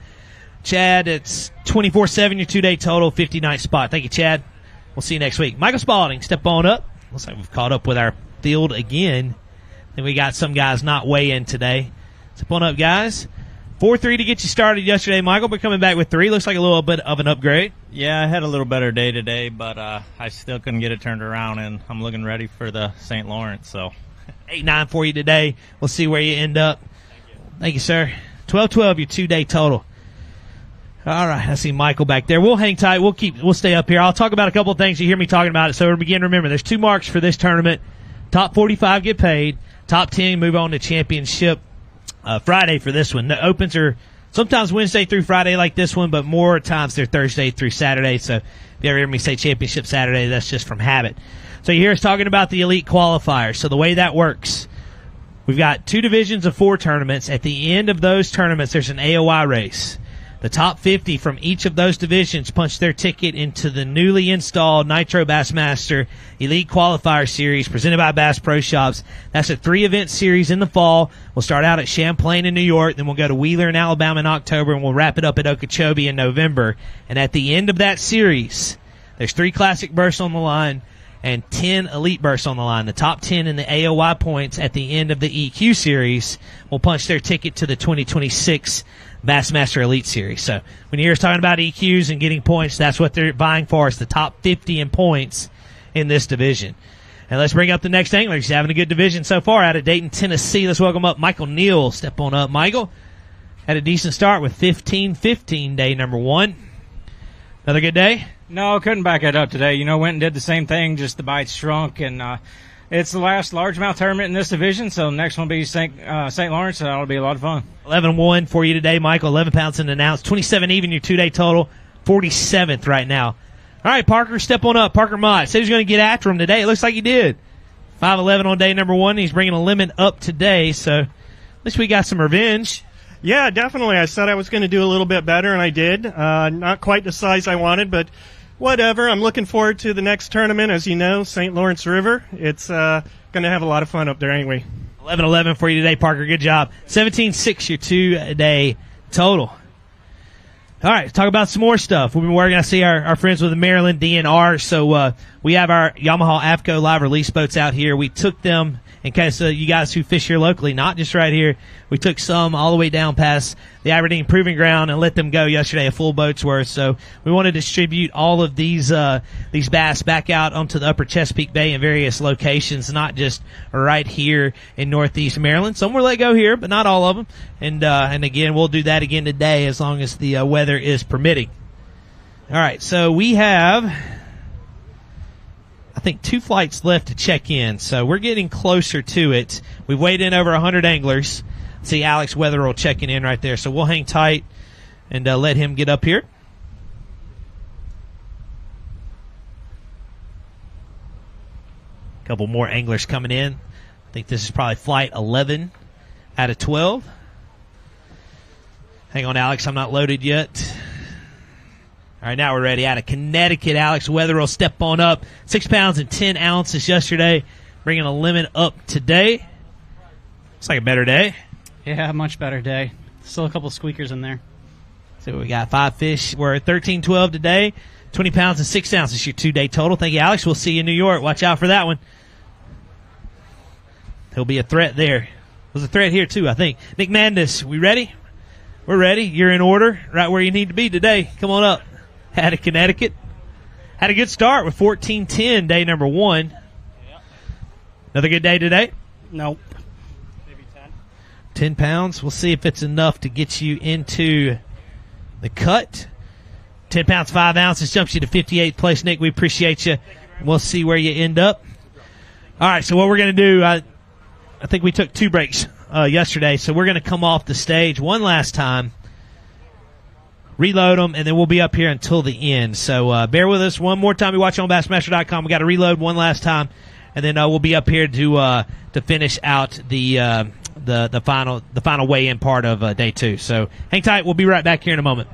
Chad. It's 24-7, your 2-day total, 59th spot. Thank you, Chad. We'll see you next week. Michael Spalding, step on up. Looks like we've caught up with our field again. And we got some guys not weighing today. Step on up, guys. 4-3 to get you started yesterday, Michael. We're coming back with 3. Looks like a little bit of an upgrade. Yeah, I had a little better day today, but I still couldn't get it turned around, and I'm looking ready for the St. Lawrence. So 8-9 for you today. We'll see where you end up. Thank you, sir. 12-12, your 2-day total. All right, I see Michael back there. We'll hang tight. We'll stay up here. I'll talk about a couple of things. You hear me talking about it. So again, remember, there's 2 marks for this tournament. Top 45 get paid. Top 10 move on to championship Friday for this one. The opens are sometimes Wednesday through Friday like this one, but more times they're Thursday through Saturday. So if you ever hear me say championship Saturday, that's just from habit. So you hear us talking about the elite qualifiers. So the way that works, we've got 2 divisions of 4 tournaments. At the end of those tournaments, there's an AOI race. The top 50 from each of those divisions punch their ticket into the newly installed Nitro Bassmaster Elite Qualifier Series presented by Bass Pro Shops. That's a 3-event series in the fall. We'll start out at Champlain in New York, then we'll go to Wheeler in Alabama in October, and we'll wrap it up at Okeechobee in November. And at the end of that series, there's 3 classic bursts on the line and 10 elite bursts on the line. The top 10 in the AOI points at the end of the EQ series will punch their ticket to the 2026 Bassmaster Elite Series. So when you hear us talking about EQs and getting points, that's what they're vying for. It's the top 50 in points in this division. And let's bring up the next angler. He's having a good division so far out of Dayton, Tennessee. Let's welcome up Michael Neal. Step on up, Michael. Had a decent start with 15-15 day number 1. Another good day? No, couldn't back it up today. Went and did the same thing, just the bites shrunk, and it's the last largemouth tournament in this division, so the next one will be St. Lawrence, and that'll be a lot of fun. 11-1 for you today, Michael. 11 pounds and an ounce. 27 even, your 2-day total. 47th right now. All right, Parker, step on up. Parker Mott said he was going to get after him today. It looks like he did. 5-11 on day number 1. He's bringing a limit up today, so at least we got some revenge. Yeah, definitely. I said I was going to do a little bit better, and I did. Not quite the size I wanted, but whatever. I'm looking forward to the next tournament. As you know, St. Lawrence River. It's going to have a lot of fun up there anyway. 11-11 for you today, Parker. Good job. 17-6 your 2-day total. All right, talk about some more stuff. We've been working. I see our friends with the Maryland DNR. So we have our Yamaha AFCO live release boats out here. We took them, in case you guys who fish here locally, not just right here, we took some all the way down past the Aberdeen Proving Ground and let them go yesterday, a full boat's worth. So we want to distribute all of these bass back out onto the upper Chesapeake Bay in various locations, not just right here in northeast Maryland. Some will let go here, but not all of them. And again, we'll do that again today as long as the weather is permitting. All right, so we have, I think, 2 flights left to check in, so we're getting closer to it. We've weighed in over 100 anglers. See Alex Wetherill checking in right there, so we'll hang tight and let him get up here. A couple more anglers coming in. I think this is probably flight 11 out of 12. Hang on, Alex, I'm not loaded yet. All right, now we're ready. Out of Connecticut, Alex Wetherill, step on up. 6 pounds and 10 ounces yesterday, bringing a limit up today. Looks like a better day. Yeah, much better day. Still a couple squeakers in there. So we got 5 fish. We're at 13-12 today. 20 pounds and 6 ounces, your 2-day total. Thank you, Alex. We'll see you in New York. Watch out for that one. There'll be a threat there. There's a threat here, too, I think. Nick Mandis, we ready? We're ready. You're in order, right where you need to be today. Come on up. Out of Connecticut. Had a good start with 14-10, day number 1. Another good day today? Nope. 10 pounds. We'll see if it's enough to get you into the cut. 10 pounds, 5 ounces jumps you to 58th place. Nick, we appreciate you. We'll see where you end up. All right, so what we're going to do, I think we took 2 breaks yesterday, so we're going to come off the stage one last time, reload them, and then we'll be up here until the end. So bear with us one more time. You watch on Bassmaster.com. We got to reload one last time, and then we'll be up here to finish out the final weigh-in part of day 2. So hang tight. We'll be right back here in a moment.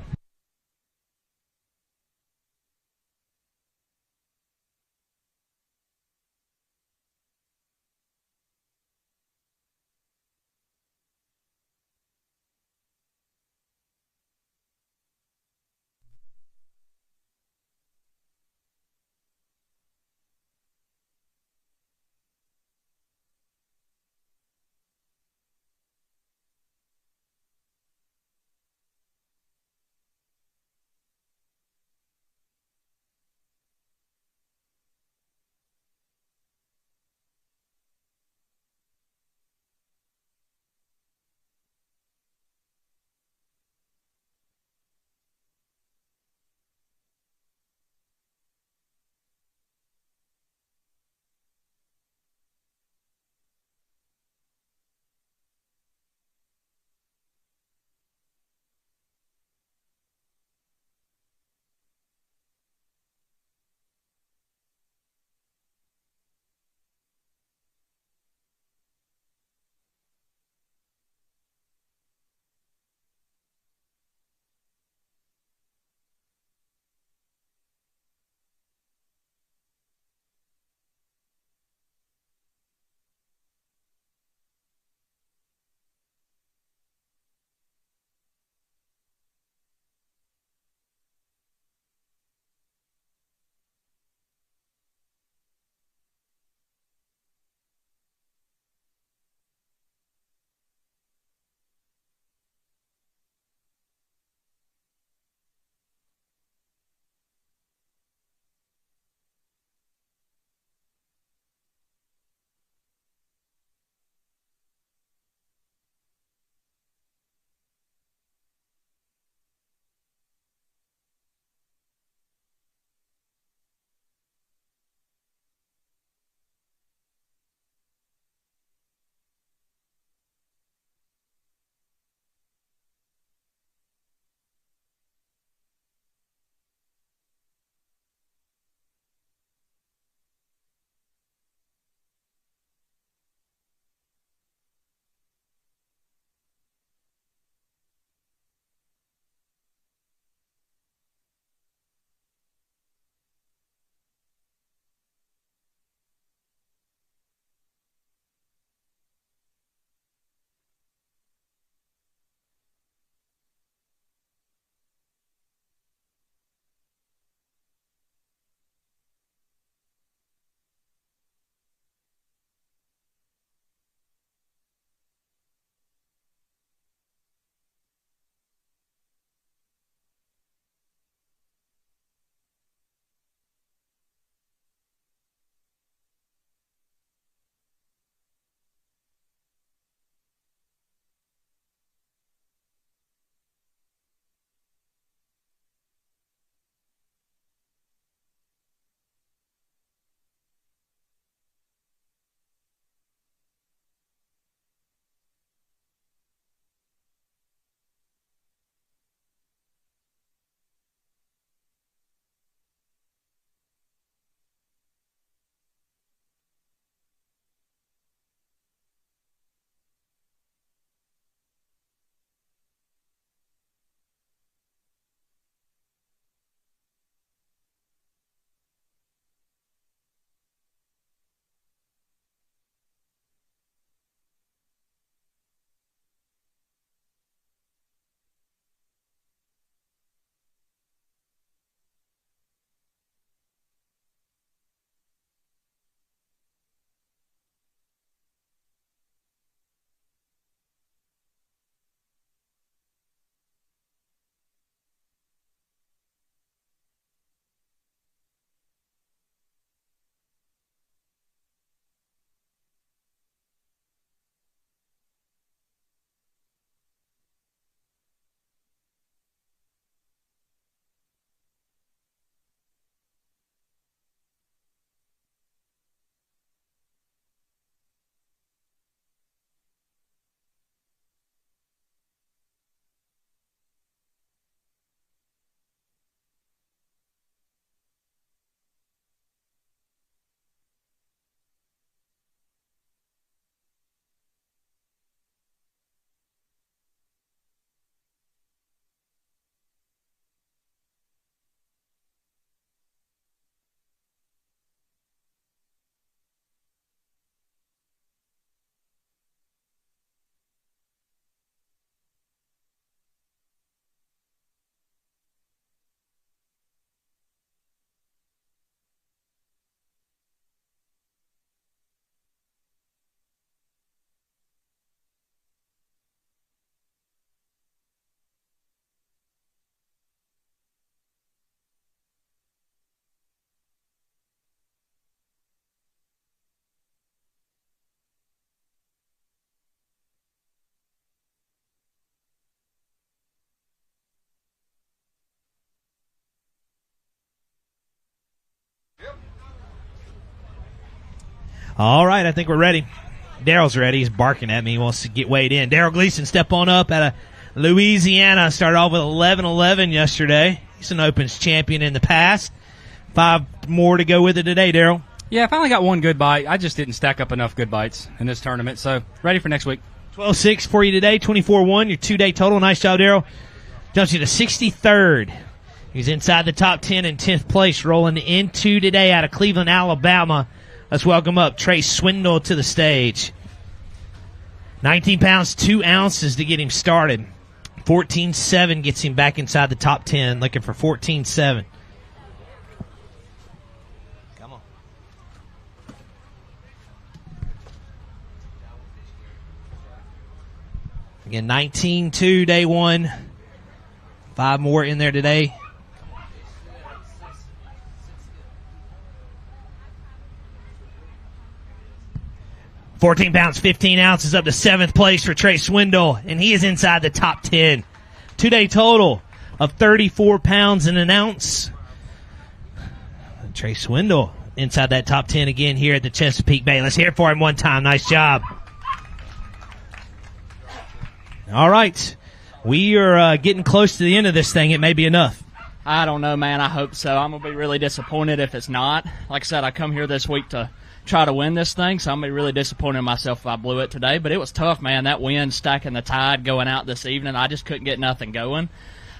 All right, I think we're ready. Daryl's ready. He's barking at me. He wants to get weighed in. Daryl Gleason, step on up out of Louisiana. Started off with 11-11 yesterday. He's an Opens champion in the past. 5 more to go with it today, Daryl. Yeah, I finally got one good bite. I just didn't stack up enough good bites in this tournament, so ready for next week. 12-6 for you today, 24-1, your 2-day total. Nice job, Daryl. Jumps you to 63rd. He's inside the top 10 in 10th place, rolling into today out of Cleveland, Alabama. Let's welcome up Trey Swindle to the stage. 19 pounds, 2 ounces to get him started. 14-7 gets him back inside the top 10, looking for 14-7. Come on. Again, 19-2, day 1. 5 more in there today. £14 pounds, 15 ounces up to 7th place for Trey Swindle, and he is inside the top 10. 2-day total of 34 pounds and an ounce. Trey Swindle inside that top 10 again here at the Chesapeake Bay. Let's hear it for him one time. Nice job. All right. We are getting close to the end of this thing. It may be enough. I don't know, man. I hope so. I'm going to be really disappointed if it's not. Like I said, I come here this week to try to win this thing, so I'm going to be really disappointed in myself if I blew it today. But it was tough, man. That wind stacking the tide going out this evening, I just couldn't get nothing going.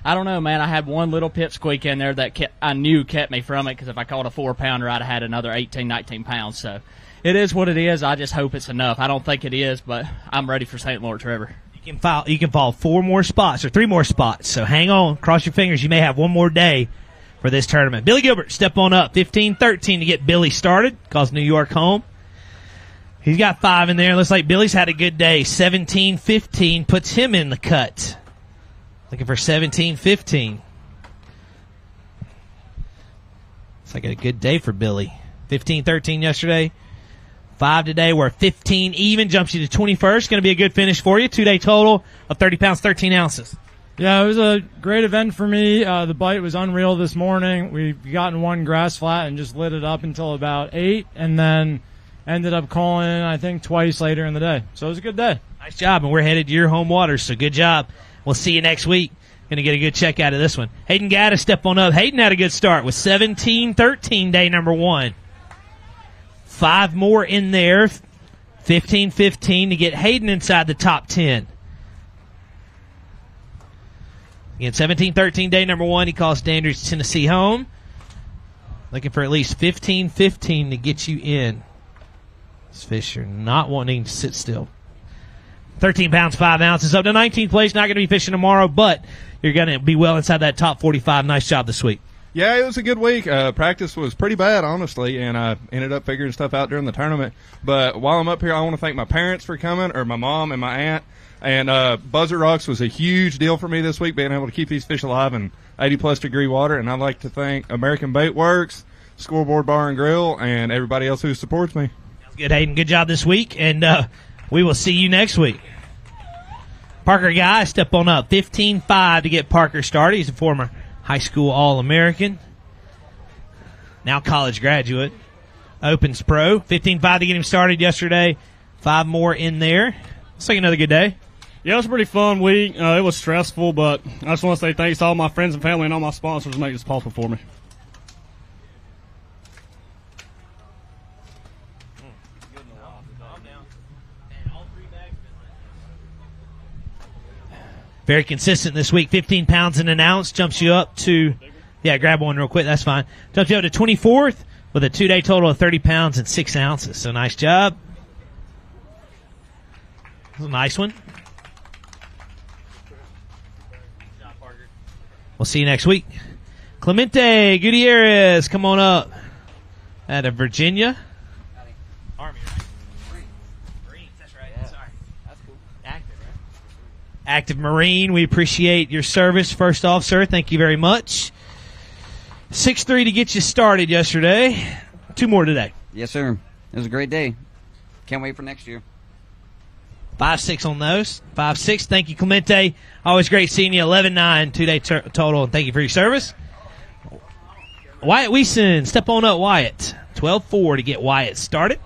I don't know, man. I had one little pipsqueak in there that I knew kept me from it, because if I caught a 4-pounder, I'd have had another 18, 19 pounds. So it is what it is. I just hope it's enough. I don't think it is, but I'm ready for St. Lawrence River. You can fall 4 more spots or 3 more spots. So hang on, cross your fingers. You may have one more day for this tournament. Billy Gilbert, step on up. 15-13 to get Billy started. Calls New York home. He's got 5 in there. Looks like Billy's had a good day. 17-15 puts him in the cut. Looking for 17-15. Looks like a good day for Billy. 15-13 yesterday. 5 today. We're 15 even. Jumps you to 21st. Going to be a good finish for you. 2-day total of 30 pounds, 13 ounces. Yeah, it was a great event for me. The bite was unreal this morning. We got in one grass flat and just lit it up until about 8, and then ended up calling, I think, twice later in the day. So it was a good day. Nice job, and we're headed to your home waters, so good job. We'll see you next week. Going to get a good check out of this one. Hayden Gaddis, step on up. Hayden had a good start with 17-13, day number 1. 5 more in there. 15-15 to get Hayden inside the top 10. Again, 17-13, day number 1. He calls Dandridge, Tennessee home. Looking for at least 15-15 to get you in. This fish are not wanting to sit still. 13 pounds, 5 ounces up to 19th place. Not going to be fishing tomorrow, but you're going to be well inside that top 45. Nice job this week. Yeah, it was a good week. Practice was pretty bad, honestly, and I ended up figuring stuff out during the tournament. But while I'm up here, I want to thank my parents for coming, or my mom and my aunt. And Buzzard Rocks was a huge deal for me this week, being able to keep these fish alive in 80-plus degree water. And I'd like to thank American Bait Works, Scoreboard Bar and Grill, and everybody else who supports me. Good, Hayden. Good job this week, and we will see you next week. Parker Guy, step on up. 15-5 to get Parker started. He's a former high school All-American, now college graduate. Opens Pro. 15-5 to get him started yesterday. 5 more in there. Looks like another good day. Yeah, it was a pretty fun week. It was stressful, but I just want to say thanks to all my friends and family and all my sponsors who make this possible for me. Very consistent this week. 15 pounds and an ounce. Jumps you up to, grab one real quick. That's fine. Jumps you up to 24th with a 2-day total of 30 pounds and 6 ounces. So nice job. That's a nice one. We'll see you next week. Clemente Gutierrez, come on up. Out of Virginia. Army, right? Marines, that's right. Yeah. Sorry. That's cool. Active, right? Active Marine. We appreciate your service. First off, sir, thank you very much. 6'3" to get you started yesterday. 2 more today. Yes, sir. It was a great day. Can't wait for next year. 5-6 on those. 5-6. Thank you, Clemente. Always great seeing you. 11-9, 2-day total. And thank you for your service. Wyatt Weeson, step on up, Wyatt. 12-4 to get Wyatt started.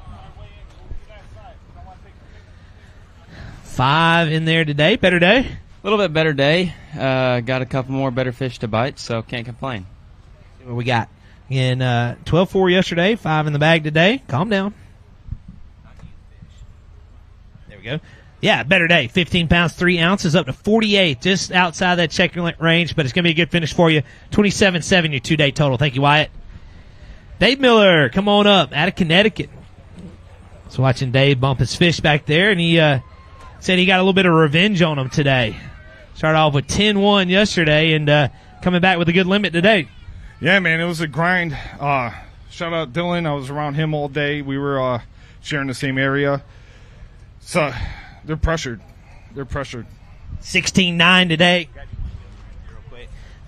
5 in there today. Better day? A little bit better day. Got a couple more better fish to bite, so can't complain. See what we got. In 12-4 yesterday, 5 in the bag today. Calm down. There we go. Yeah, better day. 15 pounds, 3 ounces, up to 48, just outside that checking range, but it's going to be a good finish for you. 27-7, your 2-day total. Thank you, Wyatt. Dave Miller, come on up, out of Connecticut. So watching Dave bump his fish back there, and he said he got a little bit of revenge on him today. Started off with 10-1 yesterday, and coming back with a good limit today. Yeah, man, it was a grind. Shout out Dylan. I was around him all day. We were sharing the same area. So they're pressured. 16-9 today.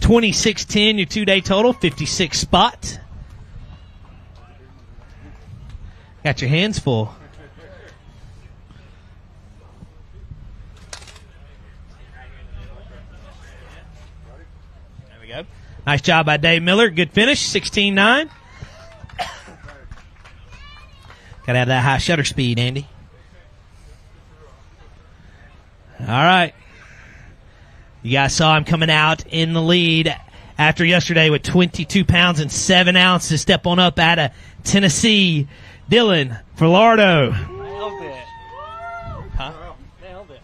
26-10, your 2-day total, 56 spot. Got your hands full. There we go. Nice job by Dave Miller. Good finish, 16-9. Gotta have that high shutter speed, Andy. All right. You guys saw him coming out in the lead after yesterday with 22 pounds and 7 ounces. Step on up out of Tennessee. Dylan Fardo. Nailed it. Huh? Nailed it.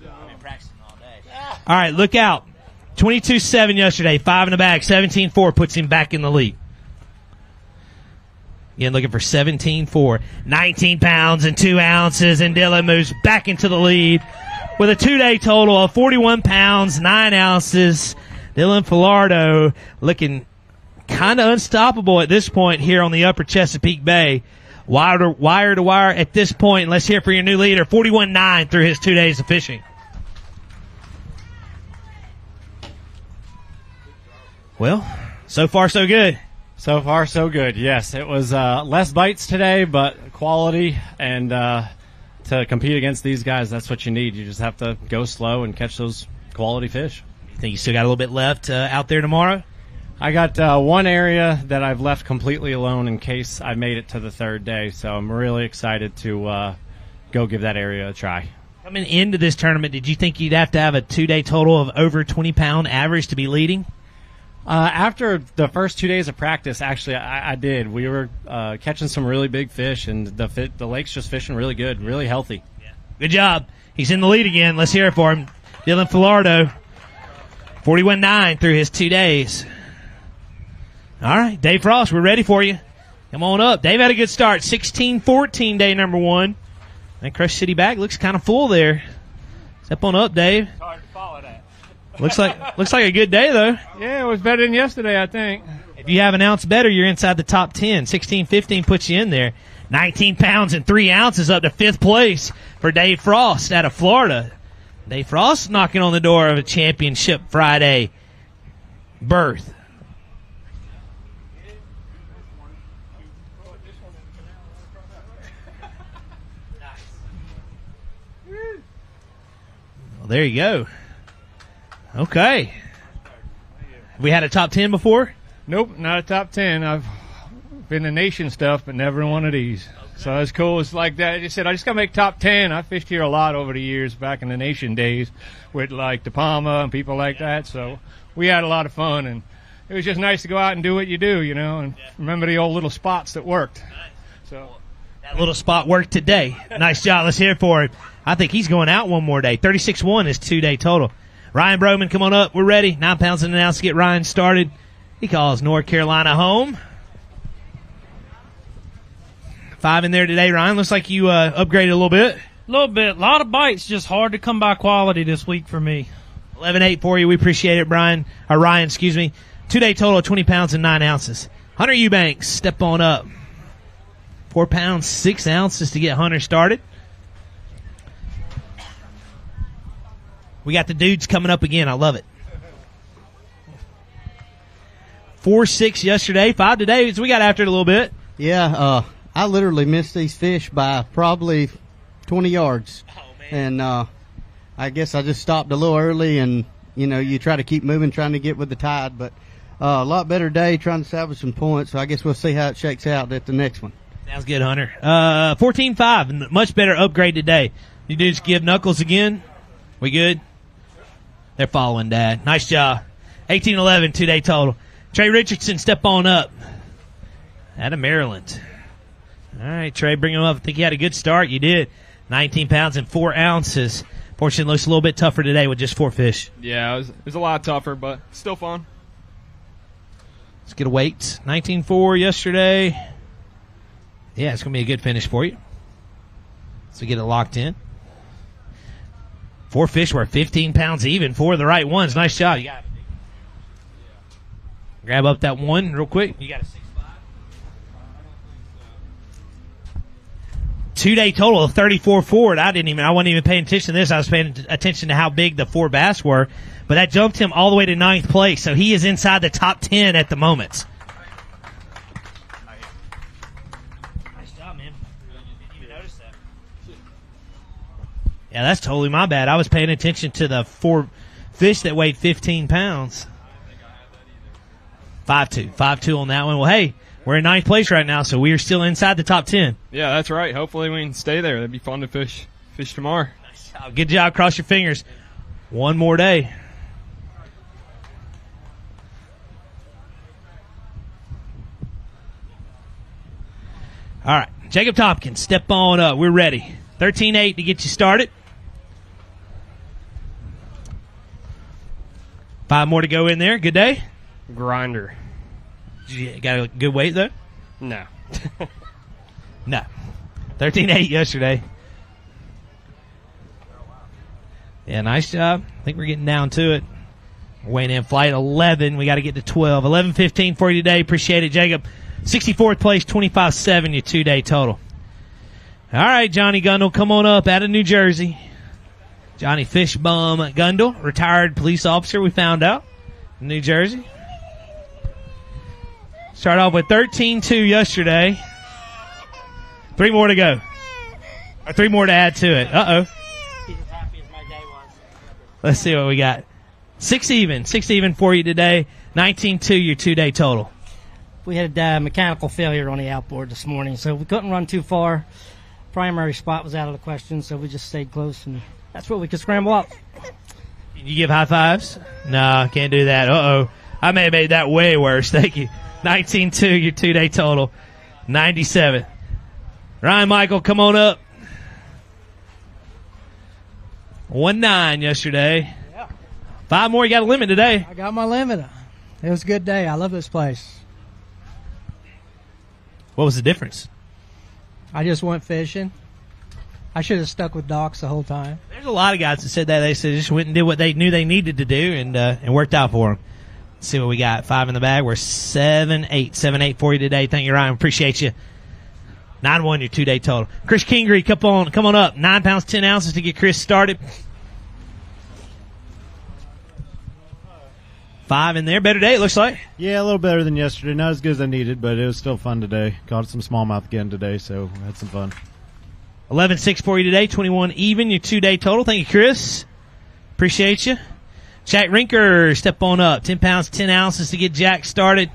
I've been practicing all day. All right, look out. 22-7 yesterday, 5 in the bag. 17-4 puts him back in the lead. Again, looking for 17-4. 19 pounds and 2 ounces, and Dylan moves back into the lead with a 2-day total of 41 pounds, 9 ounces. Dylan Fardo looking kind of unstoppable at this point here on the upper Chesapeake Bay. Wire to wire at this point. Let's hear for your new leader, 41-9 through his 2 days of fishing. Well, so far so good. So far so good, yes. It was less bites today, but quality, and to compete against these guys, that's what you need. You just have to go slow and catch those quality fish. You think you still got a little bit left out there tomorrow? I got one area that I've left completely alone in case I made it to the 3rd day, so I'm really excited to go give that area a try. Coming into this tournament, did you think you'd have to have a 2-day total of over 20-pound average to be leading? After the first 2 days of practice, actually, I did. We were catching some really big fish, and the lake's just fishing really good, really healthy. Yeah. Good job. He's in the lead again. Let's hear it for him. Dylan Fardo, 41-9 through his 2 days. All right, Dave Frost, we're ready for you. Come on up. Dave had a good start. 16-14, day number 1. That Crush City bag looks kind of full there. Step on up, Dave. It's hard to follow that. Looks like a good day, though. Yeah, it was better than yesterday, I think. If you have an ounce better, you're inside the top 10. 16-15 puts you in there. 19 pounds and 3 ounces up to 5th place for Dave Frost out of Florida. Dave Frost knocking on the door of a Championship Friday berth. Well, there you go. Okay. Have we had a top 10 before? Nope, not a top 10. I've been in nation stuff, but never in one of these. So it's cool. It's like that. I just said, I just got to make top 10. I fished here a lot over the years back in the nation days with like De Palma and people like that. So we had a lot of fun, and it was just nice to go out and do what you do, you know, and remember the old little spots that worked. So that little spot worked today. Nice job. Let's hear it for him. I think he's going out one more day. 36-1 is 2-day total. Ryan Broman, come on up. We're ready. 9 pounds and an ounce to get Ryan started. He calls North Carolina home. 5 in there today, Ryan. Looks like you upgraded a little bit. A little bit. A lot of bites. Just hard to come by quality this week for me. 11-8 for you. We appreciate it, Ryan. 2-day total of 20 pounds and 9 ounces. Hunter Eubanks, step on up. 4 pounds, 6 ounces to get Hunter started. We got the dudes coming up again. I love it. 4-6 yesterday, 5 today. So we got after it a little bit. Yeah, I literally missed these fish by probably 20 yards. Oh, man. And I guess I just stopped a little early, and, you know, you try to keep moving, trying to get with the tide. But a lot better day, trying to salvage some points. So I guess we'll see how it shakes out at the next one. Sounds good, Hunter. 14-5, much better upgrade today. You dudes give knuckles again? We good? They're following Dad. Nice job. 18-11, 2-day total. Trey Richardson, step on up. Out of Maryland. All right, Trey, bring him up. I think you had a good start. You did. 19 pounds and 4 ounces. Fortunately, looks a little bit tougher today with just 4 fish. Yeah, it was a lot tougher, but still fun. Let's get a weight. 19.4 yesterday. Yeah, it's going to be a good finish for you. So get it locked in. 4 fish were 15 pounds even. 4 of the right ones. Nice job. You got it. Grab up that one real quick. You got a 6'5". 2-day total of 34 forward. I wasn't even paying attention to this. I was paying attention to how big the 4 bass were. But that jumped him all the way to 9th place. So he is inside the top 10 at the moment. Nice job, man. Didn't even notice that. Yeah, that's totally my bad. I was paying attention to the 4 fish that weighed 15 pounds. 5'2". 5'2" on that one. Well, hey, we're in 9th place right now, so we are still inside the top 10. Yeah, that's right. Hopefully we can stay there. That'd be fun to fish tomorrow. Nice job. Good job. Cross your fingers. One more day. All right, Jacob Tompkins, step on up. We're ready. 13-8 to get you started. 5 more to go in there. Good day. Grinder. You got a good weight, though? No. No. 13-8 yesterday. Yeah, nice job. I think we're getting down to it. We're weighing in flight 11. We got to get to 12. 11-15 for you today. Appreciate it, Jacob. 64th place, 25-7, your 2-day total. All right, Johnny Gundle, come on up out of New Jersey. Johnny Fishbum Gundle, retired police officer, we found out, in New Jersey. Start off with 13-2 yesterday. 3 more to go. Or 3 more to add to it. Uh-oh. Let's see what we got. 6 even for you today. 19-2, your 2-day total. We had a mechanical failure on the outboard this morning, so we couldn't run too far. Primary spot was out of the question, so we just stayed close, and that's what we could scramble up. Can you give high fives? No, can't do that. Uh-oh. I may have made that way worse. Thank you. 19-2, your 2-day total. 97. Ryan Michael, come on up. 1-9 yesterday. Yeah. 5 more. You got a limit today. I got my limit. It was a good day. I love this place. What was the difference? I just went fishing. I should have stuck with docks the whole time. There's a lot of guys that said that. They said just went and did what they knew they needed to do, and worked out for them. Let's see what we got. 5 in the bag. We're 7-8. 7-8 for you today. Thank you, Ryan. Appreciate you. 9-1, your 2-day total. Chris Kingery, come on up. 9 pounds, 10 ounces to get Chris started. 5 in there. Better day, it looks like. Yeah, a little better than yesterday. Not as good as I needed, but it was still fun today. Caught some smallmouth again today, so had some fun. 11-6 for you today. 21 even, your 2-day total. Thank you, Chris. Appreciate you. Jack Rinker, step on up. 10 pounds, 10 ounces to get Jack started.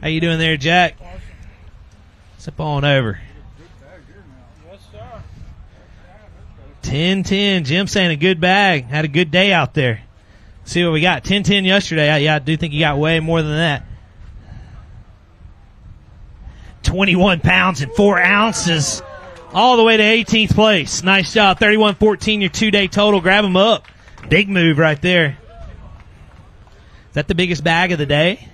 How you doing there, Jack? Step on over. 10-10. Jim saying a good bag. Had a good day out there. See what we got. 10-10 yesterday. Yeah, I do think you got way more than that. 21 pounds and 4 ounces. All the way to 18th place. Nice job. 31-14, your 2-day total. Grab them up. Big move right there. Is that the biggest bag of the day?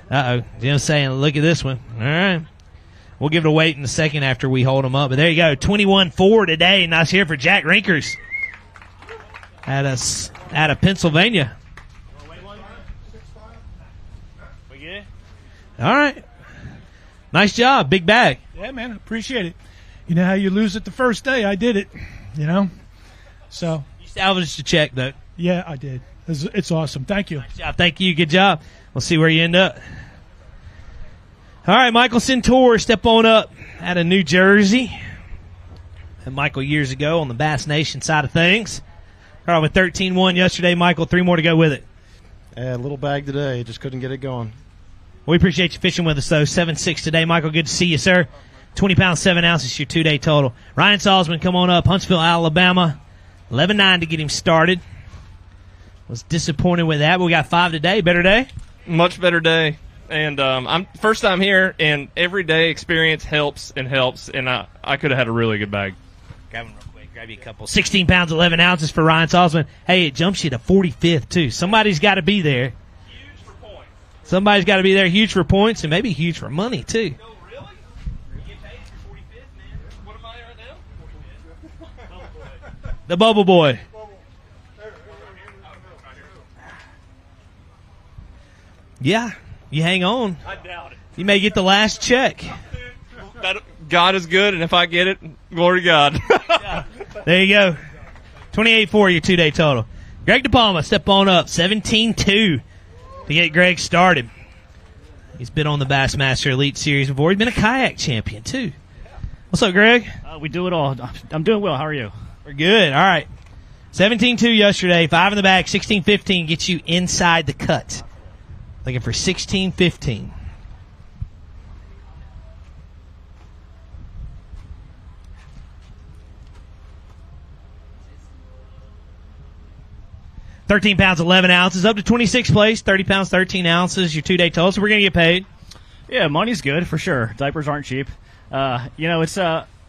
Uh-oh. Jim's saying, look at this one. All right. We'll give it a wait in a second after we hold them up. But there you go. 21-4 today. Nice here for Jack Rinkers. Out of Pennsylvania. We good? All right. Nice job. Big bag. Yeah, man. Appreciate it. You know how you lose it the first day? I did it, you know? So. You salvaged the check, though. Yeah, I did. It's awesome. Thank you. Nice job. Thank you. Good job. We'll see where you end up. All right, Michael Centaur, step on up out of New Jersey. And Michael years ago on the Bass Nation side of things. All right, with 13-1 yesterday, Michael. 3 more to go with it. Yeah, a little bag today. Just couldn't get it going. We appreciate you fishing with us, though. 7-6 today, Michael. Good to see you, sir. 20 pounds, 7 ounces, your 2-day total. Ryan Salzman, come on up. Huntsville, Alabama. 11-9 to get him started. Was disappointed with that, but we got 5 today. Better day? Much better day. And I'm first time here, and every day experience helps, and I could have had a really good bag. Grab one real quick. Grab you a couple. 16 pounds, 11 ounces for Ryan Salzman. Hey, it jumps you to 45th, too. Somebody's got to be there. Huge for points. Somebody's got to be there. Huge for points, and maybe huge for money, too. Oh, really? You get paid for 45th, man. What am I right now? The Bubble Boy. Yeah, you hang on. I doubt it. You may get the last check. God is good, and if I get it, glory to God. There you go. 28-4, your 2-day total. Greg DePalma, step on up. 17-2 to get Greg started. He's been on the Bassmaster Elite Series before. He's been a kayak champion, too. What's up, Greg? We do it all. I'm doing well. How are you? We're good. All right. 17-2 yesterday. 5 in the bag. 16-15 gets you inside the cut. Looking for 16-15. £13 pounds, 11 ounces, up to 26th place. 30 pounds, 13 ounces, your 2-day total. So we're going to get paid. Yeah, money's good for sure. Diapers aren't cheap. It's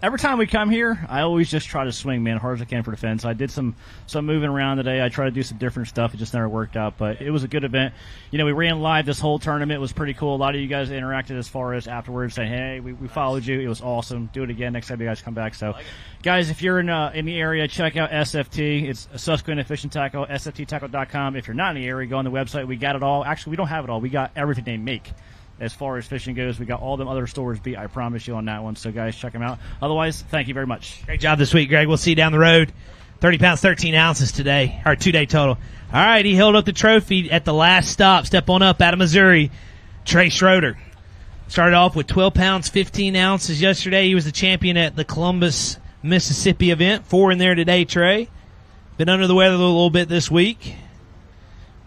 every time we come here, I always just try to swing, man, hard as I can for the fence. I did some moving around today. I tried to do some different stuff. It just never worked out, but it was a good event. We ran live this whole tournament. It was pretty cool. A lot of you guys interacted as far as afterwards saying, hey, we followed you. It was awesome. Do it again next time you guys come back. So, guys, if you're in the area, check out SFT. It's Susquehanna Fishing Tackle, sfttackle.com. If you're not in the area, go on the website. We got it all. Actually, we don't have it all. We got everything they make. As far as fishing goes, we got all them other stores beat, I promise you on that one. So, guys, check them out. Otherwise, thank you very much. Great job this week, Greg. We'll see you down the road. 30 pounds, 13 ounces today, our 2-day total. All right, he held up the trophy at the last stop. Step on up out of Missouri, Trey Schroeder. Started off with 12 pounds, 15 ounces yesterday. He was the champion at the Columbus, Mississippi event. 4 in there today, Trey. Been under the weather a little bit this week.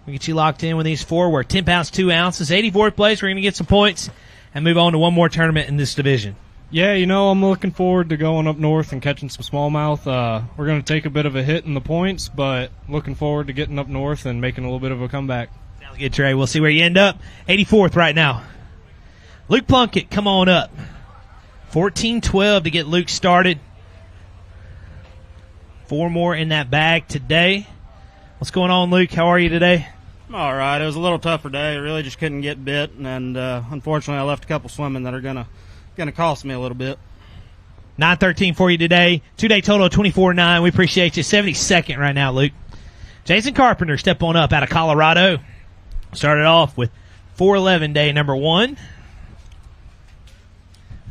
We get you locked in with these 4. We're 10 pounds, 2 ounces. 84th place. We're going to get some points and move on to one more tournament in this division. Yeah, I'm looking forward to going up north and catching some smallmouth. We're going to take a bit of a hit in the points, but looking forward to getting up north and making a little bit of a comeback. Sounds good, Trey. We'll see where you end up. 84th right now. Luke Plunkett, come on up. 14-12 to get Luke started. 4 more in that bag today. What's going on, Luke? How are you today? All right. It was a little tougher day. I really just couldn't get bit, and unfortunately, I left a couple swimming that are gonna cost me a little bit. 9-13 for you today. 2-day total of 24-9. We appreciate you. 72nd right now, Luke. Jason Carpenter, step on up out of Colorado. Started off with 4-11 day number 1.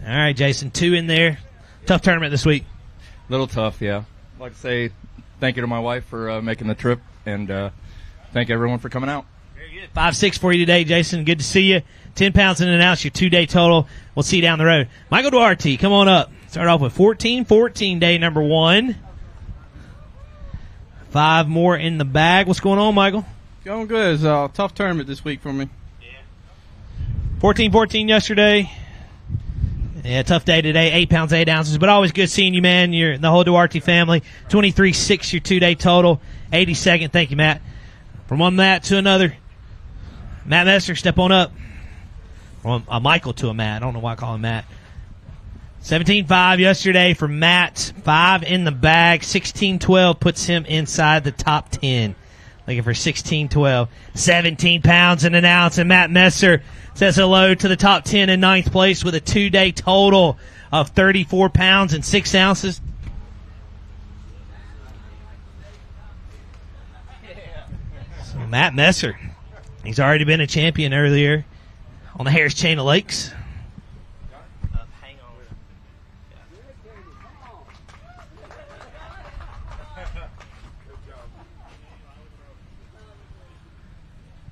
All right, Jason, 2 in there. Tough tournament this week. Little tough, yeah. I'd like to say thank you to my wife for making the trip, and thank everyone for coming out. Very good. 5-6 for you today, Jason. Good to see you. 10 pounds in and out, your 2-day total. We'll see you down the road. Michael Duarte, come on up. Start off with 14-14 day number 1. 5 more in the bag. What's going on, Michael? Going good. It's a tough tournament this week for me. 14-14 yesterday. Yeah, tough day today. 8 pounds, 8 ounces, but always good seeing you, man. You're the whole Duarte family. 23-6, your 2-day total. 82nd. Thank you, Matt. From one Matt to another. Matt Messer, step on up. From a Michael to a Matt. I don't know why I call him Matt. 17-5 yesterday for Matt. 5 in the bag. 16-12 puts him inside the top 10. Looking for 16-12. 17 pounds and an ounce. And Matt Messer says hello to the top 10 in 9th place with a 2-day total of 34 pounds and 6 ounces. So Matt Messer, he's already been a champion earlier on the Harris Chain of Lakes.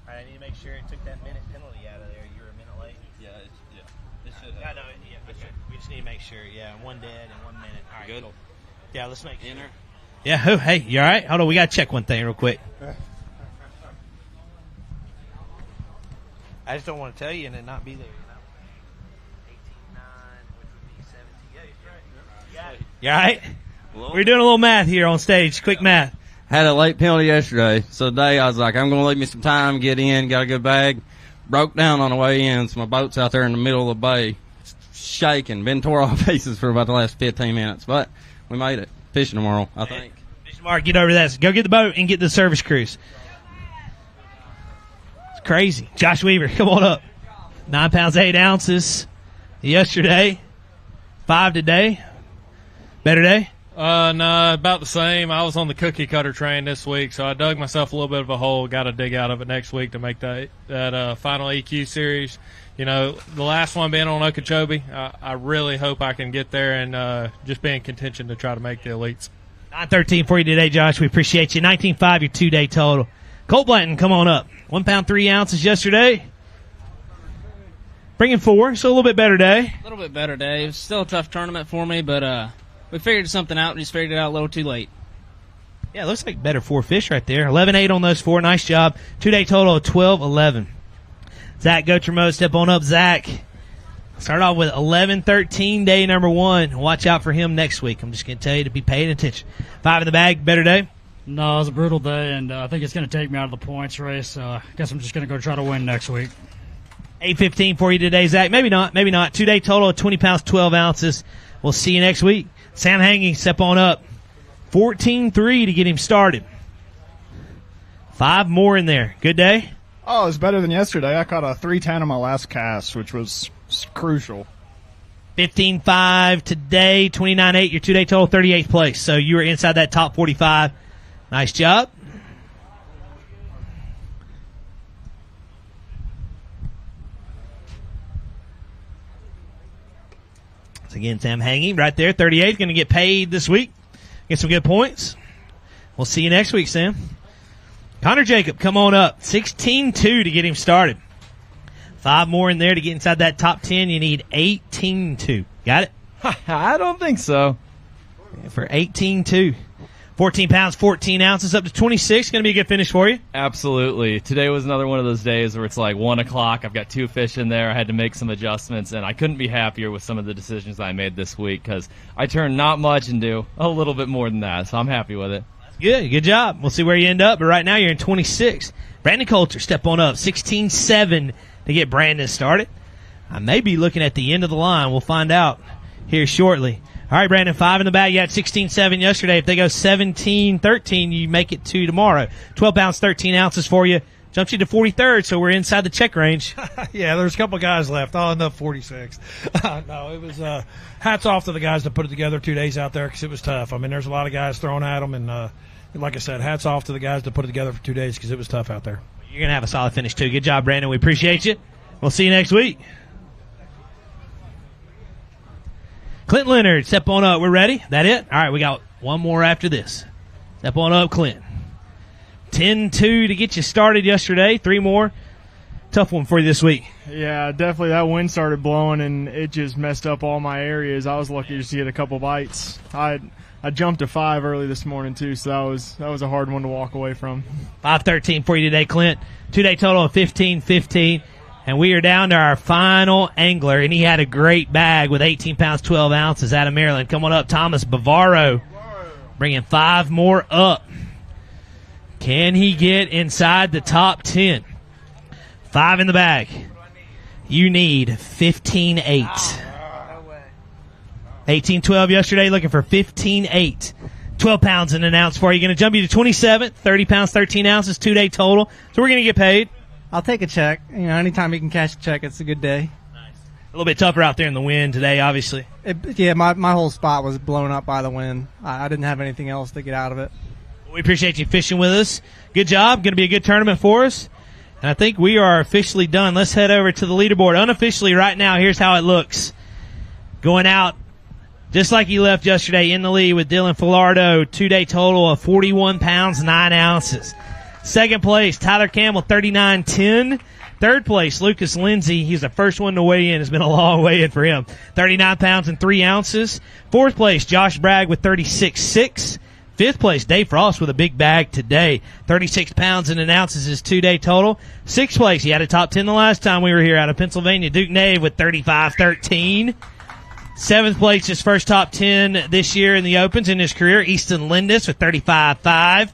I need to make sure it took that minute penalty out of there. You were a minute late. It should. I know. We just need to make sure. Yeah, 1 dead and 1 minute. All right, good. Cool. Yeah, let's make sure. Yeah. Oh, hey, you all right? Hold on, we gotta check one thing real quick. I just don't want to tell you and it not be there. 18-9, which would be 17. You all right? We're doing a little math here on stage. Quick math. Had a late penalty yesterday, so today I was like, I'm going to leave me some time, get in, got a good bag. Broke down on the way in, so my boat's out there in the middle of the bay, shaking. Been tore all pieces for about the last 15 minutes, but we made it. Fishing tomorrow, I think. Fishing tomorrow, get over that. Go get the boat and get the service cruise. It's crazy. Josh Weaver, come on up. 9 pounds, 8 ounces yesterday. 5 today. Better day? No, about the same. I was on the cookie cutter train this week, so I dug myself a little bit of a hole. Got to dig out of it next week to make that final EQ series. You know, the last one being on Okeechobee, I really hope I can get there and just be in contention to try to make the elites. 9:13 for you today, Josh. We appreciate you. 19.5 your 2-day total. Colt Blanton, come on up. 1 pound, 3 ounces yesterday. Bringing 4, so a little bit better day. A little bit better day. It was still a tough tournament for me, but we figured something out and just figured it out a little too late. Yeah, it looks like better 4 fish right there. 11.8 on those 4. Nice job. 2-day total of 12.11. Zach Gautremot, step on up, Zach. Start off with 11-13, day number 1. Watch out for him next week. I'm just going to tell you to be paying attention. 5 in the bag, better day? No, it was a brutal day, and I think it's going to take me out of the points race. So I guess I'm just going to go try to win next week. 8:15 for you today, Zach. Maybe not. 2-day total of 20 pounds, 12 ounces. We'll see you next week. Sam Hanging, step on up. 14-3 to get him started. 5 more in there. Good day? Oh, it was better than yesterday. I caught a 310 on my last cast, which was crucial. 15.5 today, 29.8. Your 2-day total, 38th place. So you were inside that top 45. Nice job. Again, Sam Hanging right there, 38th, going to get paid this week. Get some good points. We'll see you next week, Sam. Connor Jacob, come on up. 16-2 to get him started. 5 more in there to get inside that top 10. You need 18-2. Got it? I don't think so. For 18-2. 14 pounds, 14 ounces, up to 26. Going to be a good finish for you. Absolutely. Today was another one of those days where it's like 1 o'clock. I've got 2 fish in there. I had to make some adjustments, and I couldn't be happier with some of the decisions I made this week because I turned not much into a little bit more than that, so I'm happy with it. Good. Good job. We'll see where you end up, but right now you're in 26. Brandon Coulter, step on up. 16-7 to get Brandon started. I may be looking at the end of the line. We'll find out here shortly. All right, Brandon, 5 in the bag. You had 16-7 yesterday. If they go 17-13, you make it to tomorrow. 12 pounds, 13 ounces for you. Jumps you to 43rd, so we're inside the check range. Yeah, there's a couple guys left. I'll end up 46. No, it was hats off to the guys that put it together 2 days out there because it was tough. I mean, there's a lot of guys throwing at them, and like I said, hats off to the guys that put it together for 2 days because it was tough out there. You're going to have a solid finish, too. Good job, Brandon. We appreciate you. We'll see you next week. Clint Leonard, step on up. We're ready? That it? All right, we got one more after this. Step on up, Clint. 10-2 to get you started yesterday. 3 more. Tough one for you this week. Yeah, definitely. That wind started blowing, and it just messed up all my areas. I was lucky just to get a couple bites. I jumped to 5 early this morning, too, so that was a hard one to walk away from. 5-13 for you today, Clint. 2-day total of 15-15. And we are down to our final angler, and he had a great bag with 18 pounds, 12 ounces out of Maryland. Come on up, Thomas Bavaro, bringing 5 more up. Can he get inside the top 10? 5 in the bag. You need 15-8. 18-12 yesterday, looking for 15-8. 12 pounds in an ounce for you. Going to jump you to 27, 30 pounds, 13 ounces, 2-day total. So we're going to get paid. I'll take a check. You know, anytime you can cash a check, it's a good day. Nice. A little bit tougher out there in the wind today, obviously. My whole spot was blown up by the wind. I didn't have anything else to get out of it. We appreciate you fishing with us. Good job. Going to be a good tournament for us. And I think we are officially done. Let's head over to the leaderboard. Unofficially right now, here's how it looks. Going out just like he left yesterday in the lead with Dylan Fardo. 2-day total of 41 pounds, 9 ounces. Second place, Tyler Campbell, 39-10. Third place, Lucas Lindsay. He's the first one to weigh in. It's been a long weigh in for him. 39 pounds and 3 ounces. Fourth place, Josh Bragg with 36.6. Fifth place, Dave Frost with a big bag today. 36 pounds and an ounce is his 2-day total. Sixth place, he had a top 10 the last time we were here out of Pennsylvania. Duke Nave with 35.13. 7th place, his first top 10 this year in the Opens in his career, Easton Lindis with 35.5.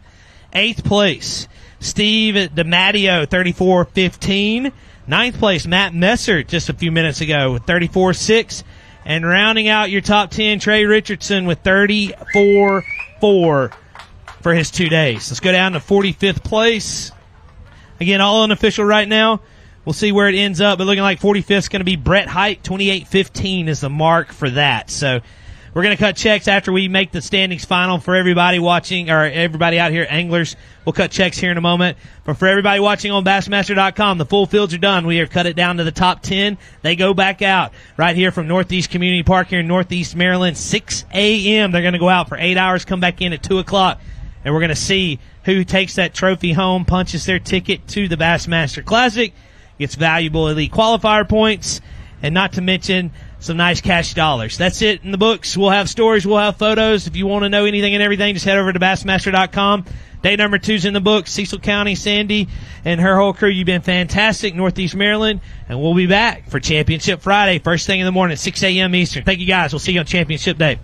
8th place, Steve DiMatteo, 34.15. 9th place, Matt Messer, just a few minutes ago with 34.6. And rounding out your top 10, Trey Richardson with 34.4 for his 2 days. Let's go down to 45th place. Again, all unofficial right now. We'll see where it ends up, but looking like 45th is going to be Brett Height. 28.15 is the mark for that. So we're going to cut checks after we make the standings final for everybody watching, or everybody out here, anglers. We'll cut checks here in a moment. But for everybody watching on Bassmaster.com, the full fields are done. We have cut it down to the top 10. They go back out right here from Northeast Community Park here in Northeast Maryland, 6 a.m. They're going to go out for 8 hours, come back in at 2 o'clock, and we're going to see who takes that trophy home, punches their ticket to the Bassmaster Classic, gets valuable elite qualifier points, and not to mention some nice cash dollars. That's it in the books. We'll have stories. We'll have photos. If you want to know anything and everything, just head over to Bassmaster.com. Day number 2's in the books. Cecil County, Sandy, and her whole crew, you've been fantastic. Northeast Maryland, and we'll be back for Championship Friday, first thing in the morning, 6 a.m. Eastern. Thank you, guys. We'll see you on Championship Day.